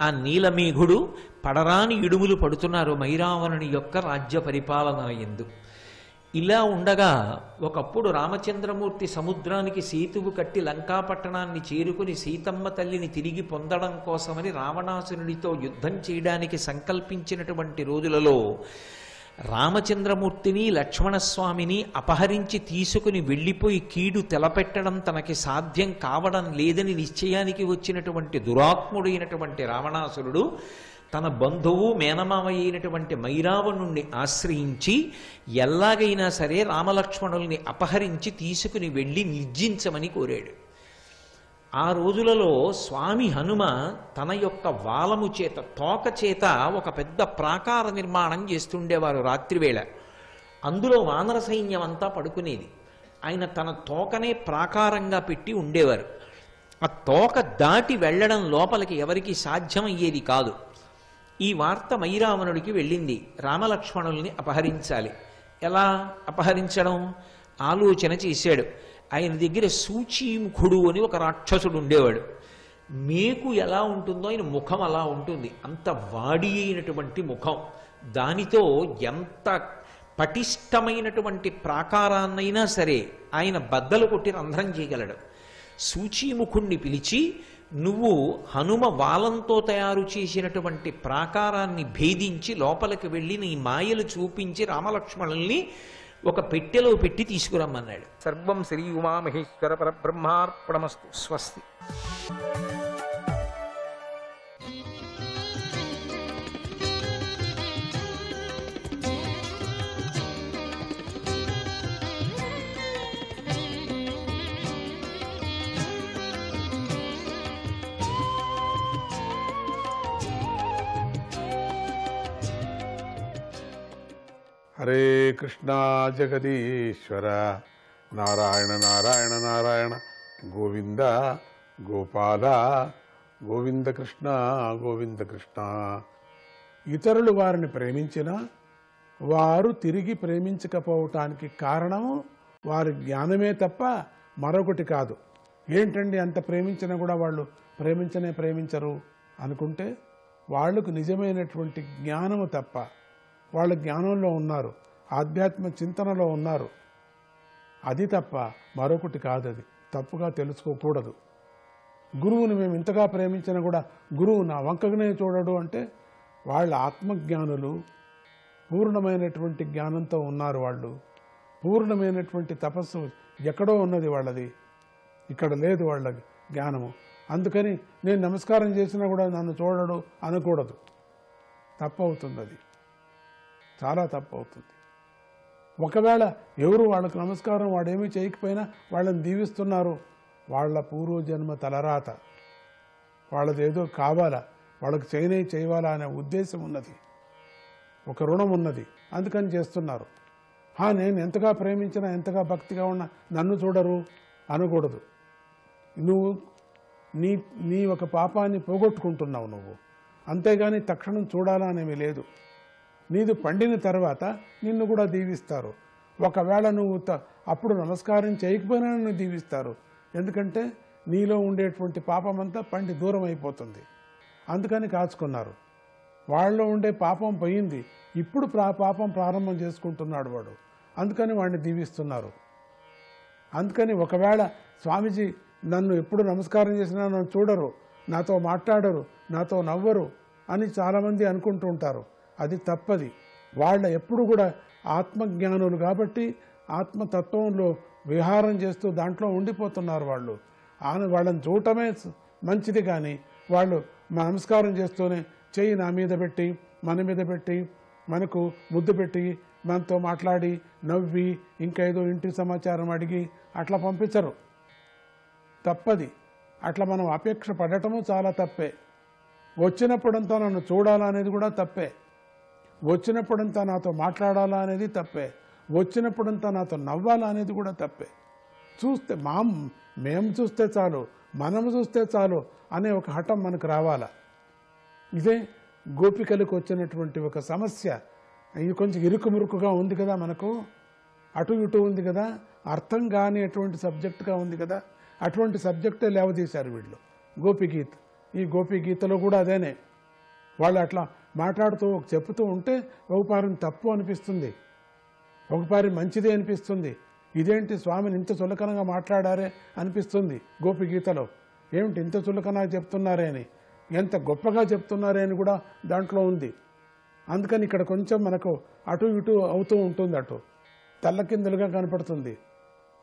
ఆ నీలమేఘుడు పడరాని ఇడుములు పడుతున్నారు మైరావణుని యొక్క రాజ్య పరిపాలన యందు. ఇలా ఉండగా ఒకప్పుడు రామచంద్రమూర్తి సముద్రానికి సేతువు కట్టి లంకాపట్టణాన్ని చేరుకుని సీతమ్మ తల్లిని తిరిగి పొందడం కోసమని రావణాసురుడితో యుద్ధం చేయడానికి సంకల్పించినటువంటి రోజులలో రామచంద్రమూర్తిని లక్ష్మణస్వామిని అపహరించి తీసుకుని వెళ్ళిపోయి కీడు తెలపెట్టడం తనకి సాధ్యం కావడం లేదని నిశ్చయానికి వచ్చినటువంటి దురాత్ముడైనటువంటి రావణాసురుడు తన బంధువు మేనమామ అయినటువంటి మైరావణుణ్ణి ఆశ్రయించి ఎలాగైనా సరే రామలక్ష్మణుల్ని అపహరించి తీసుకుని వెళ్ళి నిర్జించమని కోరాడు. ఆ రోజులలో స్వామి హనుమ తన యొక్క వాలము చేత, తోక చేత ఒక పెద్ద ప్రాకార నిర్మాణం చేస్తుండేవారు రాత్రివేళ. అందులో వానర సైన్యం అంతా పడుకునేది. ఆయన తన తోకనే ప్రాకారంగా పెట్టి ఉండేవారు. ఆ తోక దాటి వెళ్ళడం లోపలికి ఎవరికి సాధ్యమయ్యేది కాదు. ఈ వార్త మైరావణుడికి వెళ్ళింది, రామలక్ష్మణుల్ని అపహరించాలి. ఎలా అపహరించడం ఆలోచన చేశాడు. ఆయన దగ్గర సూచీముఖుడు అని ఒక రాక్షసుడు ఉండేవాడు. మేకు ఎలా ఉంటుందో ఆయన ముఖం అలా ఉంటుంది, అంత వాడి అయినటువంటి ముఖం. దానితో ఎంత పటిష్టమైనటువంటి ప్రాకారాన్నైనా సరే ఆయన బద్దలు కొట్టి రంధ్రం చేయగలడు. సూచీముఖుణ్ణి పిలిచి, నువ్వు హనుమ వాలంతో తయారు చేసినటువంటి ప్రాకారాన్ని భేదించి లోపలికి వెళ్ళి నీ మాయలు చూపించి రామలక్ష్మణుల్ని ఒక పెట్టెలో పెట్టి తీసుకురమ్మన్నాడు. సర్వం శ్రీ ఉమామహేశ్వర పరబ్రహ్మార్పణమస్తు. స్వస్తి. హరే కృష్ణ జగదీశ్వర నారాయణ నారాయణ నారాయణ గోవింద గోపాల గోవింద కృష్ణ గోవింద కృష్ణ. ఇతరులు వారిని ప్రేమించినా వారు తిరిగి ప్రేమించకపోవటానికి కారణము వారి జ్ఞానమే తప్ప మరొకటి కాదు. ఏంటండి అంత ప్రేమించినా కూడా వాళ్ళు ప్రేమించరు అనుకుంటే వాళ్లకు నిజమైనటువంటి జ్ఞానము తప్ప, వాళ్ళ జ్ఞానంలో ఉన్నారు, ఆధ్యాత్మ చింతనలో ఉన్నారు, అది తప్ప మరొకటి కాదు. అది తప్పుగా తెలుసుకోకూడదు. గురువుని మేము ఇంతగా ప్రేమించినా కూడా గురువు నా వంకనే చూడడు అంటే వాళ్ళ ఆత్మజ్ఞానులు, పూర్ణమైనటువంటి జ్ఞానంతో ఉన్నారు. వాళ్ళు పూర్ణమైనటువంటి తపస్సు ఎక్కడో ఉన్నది వాళ్ళది, ఇక్కడ లేదు వాళ్ళ జ్ఞానము. అందుకని నేను నమస్కారం చేసినా కూడా నన్ను చూడడు అనకూడదు. తప్పు అవుతుంది, అది చాలా తప్పు అవుతుంది. ఒకవేళ ఎవరు వాళ్ళకు నమస్కారం వాడేమీ చేయకపోయినా వాళ్ళని దీవిస్తున్నారు, వాళ్ళ పూర్వజన్మ తలరాత, వాళ్ళదేదో కావాలా, వాళ్ళకి చేయాలా అనే ఉద్దేశం ఉన్నది, ఒక రుణం ఉన్నది, అందుకని చేస్తున్నారు. నేను ఎంతగా ప్రేమించినా ఎంతగా భక్తిగా ఉన్నా నన్ను చూడరు అనకూడదు. నువ్వు నీ ఒక పాపాన్ని పోగొట్టుకుంటున్నావు నువ్వు, అంతేగాని తక్షణం చూడాలా అనేవి లేదు. నీది పండిన తర్వాత నిన్ను కూడా దీవిస్తారు. ఒకవేళ నువ్వు అప్పుడు నమస్కారం చేయకపోయినా నిన్ను దీవిస్తారు. ఎందుకంటే నీలో ఉండేటువంటి పాపమంతా పండి దూరం అయిపోతుంది. అందుకని కాచుకున్నారు. వాళ్ళలో ఉండే పాపం పోయింది, ఇప్పుడు పాపం ప్రారంభం చేసుకుంటున్నాడు వాడు, అందుకని వాడిని దీవిస్తున్నారు. అందుకని ఒకవేళ స్వామీజీ నన్ను ఎప్పుడు నమస్కారం చేసినా నన్ను చూడరు, నాతో మాట్లాడరు, నాతో నవ్వరు అని చాలామంది అనుకుంటూ ఉంటారు. అది తప్పది. వాళ్ళ ఎప్పుడు కూడా ఆత్మజ్ఞానులు కాబట్టి ఆత్మతత్వంలో విహారం చేస్తూ దాంట్లో ఉండిపోతున్నారు వాళ్ళు. వాళ్ళని చూడటమే మంచిది, కానీ వాళ్ళు నమస్కారం చేస్తూనే చెయ్యి నా మీద పెట్టి మన మీద పెట్టి మనకు ముద్దు పెట్టి మనతో మాట్లాడి నవ్వి ఇంకా ఏదో ఇంటి సమాచారం అడిగి అట్లా పంపించరు. తప్పది. అట్లా మనం అపేక్ష పడటము చాలా తప్పే. వచ్చినప్పుడంతా నన్ను చూడాలా అనేది కూడా తప్పే. వచ్చినప్పుడంతా నాతో మాట్లాడాలా అనేది తప్పే. వచ్చినప్పుడంతా నాతో నవ్వాలా అనేది కూడా తప్పే. చూస్తే మేము చూస్తే చాలు, మనము చూస్తే చాలు అనే ఒక హఠం మనకు రావాలా. ఇదే గోపికలకు వచ్చినటువంటి ఒక సమస్య. ఇది కొంచెం ఇరుకుమురుకుగా ఉంది కదా, మనకు అటు ఇటు ఉంది కదా, అర్థం కాని అటువంటి సబ్జెక్టుగా ఉంది కదా. అటువంటి సబ్జెక్టే లేవదీశారు వీళ్ళు గోపిగీత. ఈ గోపిగీతలో కూడా అదేనే. వాళ్ళు అట్లా మాట్లాడుతూ చెప్తూ ఉంటే ఒకపారి తప్పు అనిపిస్తుంది, ఒకపారి మంచిదే అనిపిస్తుంది. ఇదేంటి స్వామిని ఇంత చులకనగా మాట్లాడారే అనిపిస్తుంది గోపిగీతలో. ఏమిటి ఇంత చులకనగా చెప్తున్నారే అని, ఎంత గొప్పగా చెప్తున్నారే అని కూడా దాంట్లో ఉంది. అందుకని ఇక్కడ కొంచెం మనకు అటు ఇటు అవుతూ ఉంటుంది, అటు తల్లకిందులుగా కనపడుతుంది.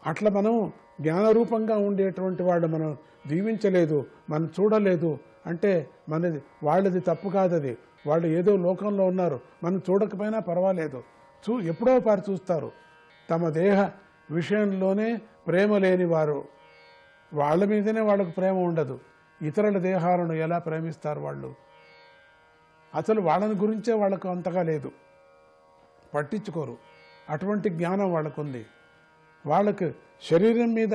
అట్లా మనం జ్ఞానరూపంగా ఉండేటువంటి వాళ్ళు మనం దీవించలేదు, మనం చూడలేదు అంటే మనది వాళ్ళది తప్పు కాదది. వాళ్ళు ఏదో లోకంలో ఉన్నారు, మనం చూడకపోయినా పర్వాలేదు, ఎప్పుడో పారి చూస్తారు. తమ దేహ విషయంలోనే ప్రేమ లేని వారు, వాళ్ళ మీదనే వాళ్ళకు ప్రేమ ఉండదు. ఇతరుల దేహాలను ఎలా ప్రేమిస్తారు వాళ్ళు? అసలు వాళ్ళని గురించే వాళ్ళకు అంతగా లేదు, పట్టించుకోరు. అటువంటి జ్ఞానం వాళ్ళకు ఉంది. వాళ్ళకు శరీరం మీద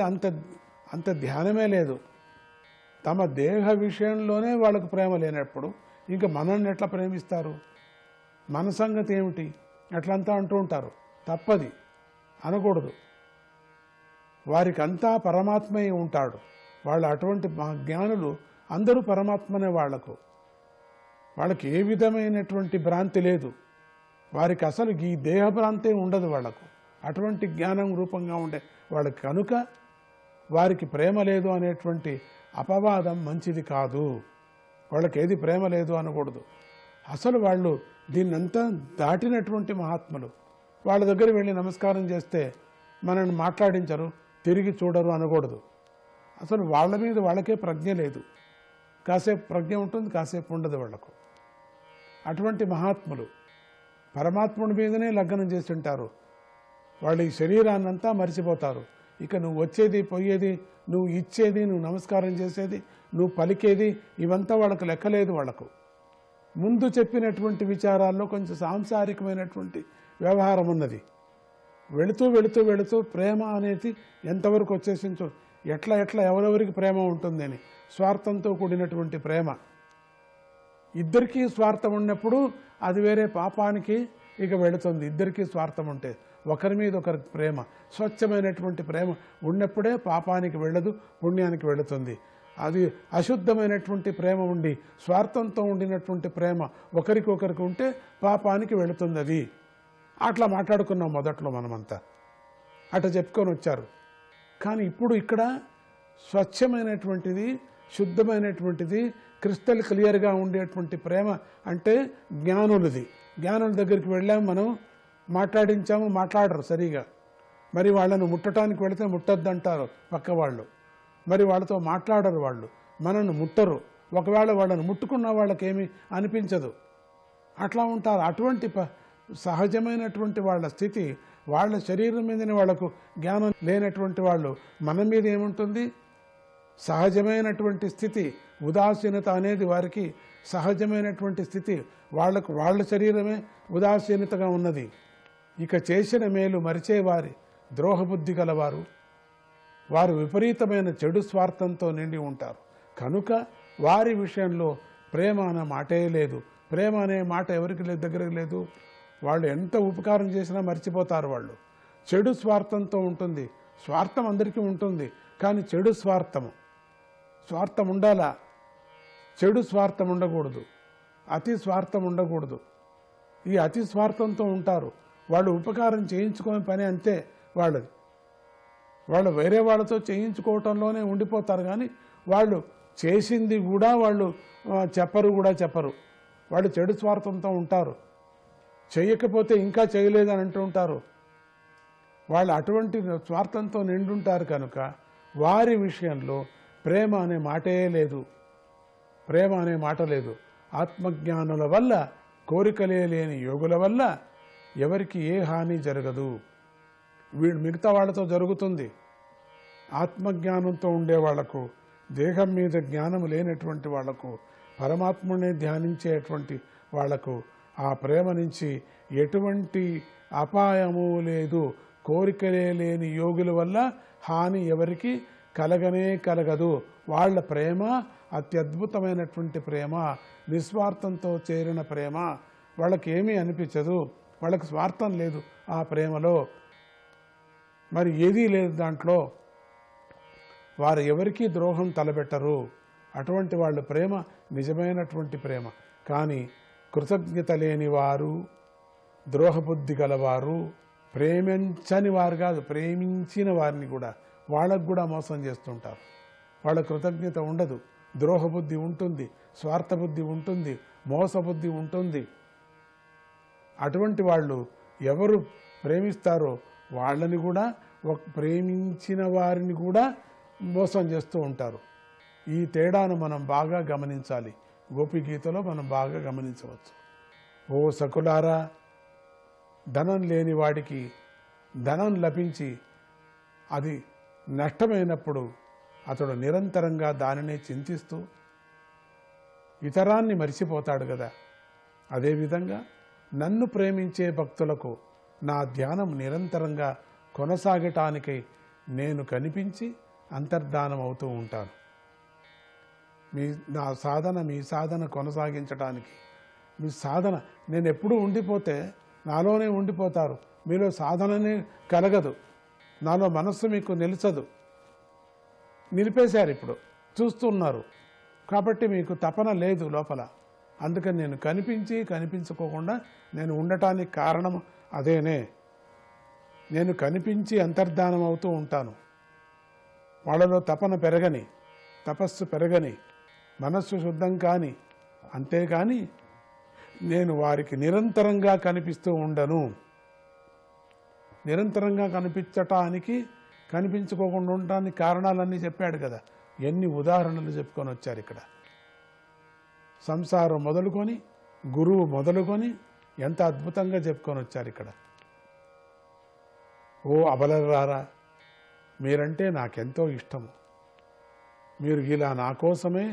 అంత ధ్యానమే లేదు. తమ దేహ విషయంలోనే వాళ్ళకు ప్రేమ లేనప్పుడు ఇంకా మనల్ని ఎట్లా ప్రేమిస్తారు? మన సంగతి ఏమిటి? అట్లంతా అంటూ ఉంటారు. తప్పది, అనకూడదు. వారికి అంతా పరమాత్మయే ఉంటాడు. వాళ్ళు అటువంటి జ్ఞానులు అందరూ పరమాత్మనే. వాళ్ళకి ఏ విధమైనటువంటి భ్రాంతి లేదు. వారికి అసలు ఈ దేహ భ్రాంతే ఉండదు వాళ్ళకు. అటువంటి జ్ఞానం రూపంగా ఉండే వాళ్ళకి కనుక వారికి ప్రేమ లేదు అనేటువంటి అపవాదం మంచిది కాదు. వాళ్ళకి ఏది ప్రేమ లేదు అనకూడదు. అసలు వాళ్ళు దీన్నంతా దాటినటువంటి మహాత్ములు. వాళ్ళ దగ్గర వెళ్ళి నమస్కారం చేస్తే మనల్ని మాట్లాడించరు, తిరిగి చూడరు అనకూడదు. అసలు వాళ్ళ మీద వాళ్ళకే ప్రజ్ఞ లేదు. కాసేపు ప్రజ్ఞ ఉంటుంది, కాసేపు ఉండదు వాళ్లకు. అటువంటి మహాత్ములు పరమాత్ముడి మీదనే లగ్నం చేసి ఉంటారు. వాళ్ళు ఈ శరీరాన్నంతా మరిచిపోతారు. ఇక నువ్వు వచ్చేది పోయేది, నువ్వు ఇచ్చేది, నువ్వు నమస్కారం చేసేది, నువ్వు పలికేది, ఇవంతా వాళ్ళకు లెక్కలేదు. వాళ్లకు ముందు చెప్పినటువంటి విచారాల్లో కొంచెం సాంసారికమైనటువంటి వ్యవహారం ఉన్నది. వెళుతూ వెళుతూ వెళుతూ ప్రేమ అనేది ఎంతవరకు వచ్చేసించో, ఎట్లా ఎవరెవరికి ప్రేమ ఉంటుందని స్వార్థంతో కూడినటువంటి ప్రేమ. ఇద్దరికీ స్వార్థం ఉన్నప్పుడు అది వేరే పాపానికి ఇక వెళుతుంది. ఇద్దరికీ స్వార్థం ఉంటే ఒకరి మీద ఒకరికి ప్రేమ, స్వచ్ఛమైనటువంటి ప్రేమ ఉన్నప్పుడే పాపానికి వెళ్ళదు, పుణ్యానికి వెళుతుంది. అది అశుద్ధమైనటువంటి ప్రేమ ఉండి స్వార్థంతో ఉండినటువంటి ప్రేమ ఒకరికొకరికి ఉంటే పాపానికి వెళుతుంది. అది అట్లా మాట్లాడుకున్నాం మొదట్లో మనమంతా, అట్లా చెప్పుకొని వచ్చారు. కానీ ఇప్పుడు ఇక్కడ స్వచ్ఛమైనటువంటిది, శుద్ధమైనటువంటిది, క్రిస్టల్ క్లియర్గా ఉండేటువంటి ప్రేమ అంటే జ్ఞానులది. జ్ఞానుల దగ్గరికి వెళ్ళాము, మనం మాట్లాడించాము, మాట్లాడరు సరిగా. మరి వాళ్ళను ముట్టడానికి వెళితే ముట్టద్దంటారు పక్క వాళ్ళు. మరి వాళ్ళతో మాట్లాడరు వాళ్ళు. మనల్ని ముట్టరు, ఒకవేళ వాళ్ళని ముట్టుకున్న వాళ్ళకేమీ అనిపించదు. అట్లా ఉంటారు. అటువంటి సహజమైనటువంటి వాళ్ళ స్థితి, వాళ్ళ శరీరం మీదనే వాళ్లకు జ్ఞానం లేనటువంటి వాళ్ళు మన మీద ఏముంటుంది? సహజమైనటువంటి స్థితి, ఉదాసీనత అనేది వారికి సహజమైనటువంటి స్థితి. వాళ్లకు వాళ్ళ శరీరమే ఉదాసీనతగా ఉన్నది. ఇక చేసిన మేలు మరిచేవారి ద్రోహబుద్ధి గలవారు, వారు విపరీతమైన చెడు స్వార్థంతో నిండి ఉంటారు. కనుక వారి విషయంలో ప్రేమ అనే మాటే లేదు. ప్రేమ అనే మాట ఎవరికి దగ్గరకు లేదు. వాళ్ళు ఎంత ఉపకారం చేసినా మర్చిపోతారు. వాళ్ళు చెడు స్వార్థంతో ఉంటుంది. స్వార్థం అందరికీ ఉంటుంది, కానీ చెడు స్వార్థము. స్వార్థం ఉండాలా, చెడు స్వార్థం ఉండకూడదు, అతి స్వార్థం ఉండకూడదు. ఈ అతి స్వార్థంతో ఉంటారు. వాళ్ళు ఉపకారం చేయించుకునే పని అంతే వాళ్ళది. వాళ్ళు వేరే వాళ్ళతో చేయించుకోవటంలోనే ఉండిపోతారు, కానీ వాళ్ళు చేసింది కూడా వాళ్ళు చెప్పరు. వాళ్ళు చెడు స్వార్థంతో ఉంటారు. చేయకపోతే ఇంకా చేయలేదని అంటూ ఉంటారు. వాళ్ళు అటువంటి స్వార్థంతో నిండుంటారు. కనుక వారి విషయంలో ప్రేమ అనే మాటే లేదు. ప్రేమ అనే మాట లేదు. ఆత్మజ్ఞానుల వల్ల, కోరికలే లేని యోగుల వల్ల ఎవరికి ఏ హాని జరగదు. మిగతా వాళ్ళతో జరుగుతుంది. ఆత్మజ్ఞానంతో ఉండే వాళ్లకు, దేహం మీద జ్ఞానం లేనటువంటి వాళ్లకు, పరమాత్మనే ధ్యానించేటువంటి వాళ్లకు ఆ ప్రేమ నుంచి ఎటువంటి అపాయము లేదు. కోరికలే లేని యోగుల వల్ల హాని ఎవరికి కలగనే కలగదు. వాళ్ళ ప్రేమ అత్యద్భుతమైనటువంటి ప్రేమ, నిస్వార్థంతో చేరిన ప్రేమ. వాళ్ళకి ఏమీ అనిపించదు, వాళ్ళకి స్వార్థం లేదు ఆ ప్రేమలో, మరి ఏదీ లేదు దాంట్లో. వారు ఎవరికీ ద్రోహం తలపెట్టరు. అటువంటి వాళ్ళ ప్రేమ నిజమైనటువంటి ప్రేమ. కానీ కృతజ్ఞత లేని వారు, ద్రోహబుద్ధి గలవారు, ప్రేమించని వారు కాదు, ప్రేమించిన వారిని కూడా వాళ్ళకు కూడా మోసం చేస్తుంటారు. వాళ్ళ కృతజ్ఞత ఉండదు, ద్రోహబుద్ధి ఉంటుంది, స్వార్థబుద్ధి ఉంటుంది, మోసబుద్ధి ఉంటుంది. అటువంటి వాళ్ళు ఎవరు ప్రేమిస్తారో వాళ్ళని కూడా, ప్రేమించిన వారిని కూడా మోసం చేస్తూ ఉంటారు. ఈ తేడాను మనం బాగా గమనించాలి. గోపిగీతలో మనం బాగా గమనించవచ్చు. ఓ సకులారా, ధనం లేని వాడికి ధనం లభించి అది నష్టమైనప్పుడు అతడు నిరంతరంగా దానినే చింతిస్తూ ఇతరాన్ని మరిచిపోతాడు కదా. అదేవిధంగా నన్ను ప్రేమించే భక్తులకు నా ధ్యానం నిరంతరంగా కొనసాగటానికై నేను కనిపించి అంతర్ధానం అవుతూ ఉంటాను. నా సాధన, మీ సాధన కొనసాగించడానికి, మీ సాధన నేను ఎప్పుడూ ఉండిపోతే నాలోనే ఉండిపోతారు. మీలో సాధననే కలగదు, నాలో మనస్సు మీకు నిలిచదు. నిలిపేశారు, ఇప్పుడు చూస్తున్నారు కాబట్టి మీకు తపన లేదు లోపల. అందుకని నేను కనిపించుకోకుండా నేను ఉండటానికి కారణం అదేనే. నేను కనిపించి అంతర్ధానం అవుతూ ఉంటాను. వాళ్ళలో తపన పెరగని, తపస్సు పెరగని, మనస్సు శుద్ధం కాని, అంతేకాని నేను వారికి నిరంతరంగా కనిపిస్తూ ఉండను. నిరంతరంగా కనిపించుకోకుండా ఉండటానికి కారణాలన్నీ చెప్పాడు కదా. ఎన్ని ఉదాహరణలు చెప్పుకొని వచ్చారు ఇక్కడ. సంసారం మొదలుకొని, గురువు మొదలుకొని ఎంత అద్భుతంగా చెప్పుకొని వచ్చారు ఇక్కడ. ఓ అబలరారా, మీరంటే నాకెంతో ఇష్టము. మీరు ఇలా నా కోసమే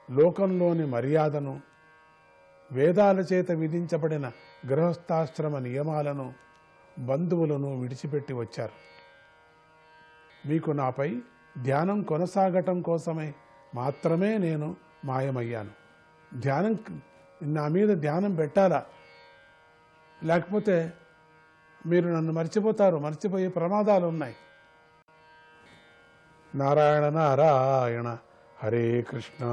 లోకంలోని మర్యాదను, వేదాల చేత విధించబడిన గృహస్థాశ్రమ నియమాలను, బంధువులను విడిచిపెట్టి వచ్చారు. మీకు నాపై ధ్యానం కొనసాగటం కోసమే మాత్రమే నేను మాయమయ్యాను. నా మీద ధ్యానం పెట్టాలా, లేకపోతే మీరు నన్ను మర్చిపోయే ప్రమాదాలు ఉన్నాయి. నారాయణ నారాయణ, హరే కృష్ణ.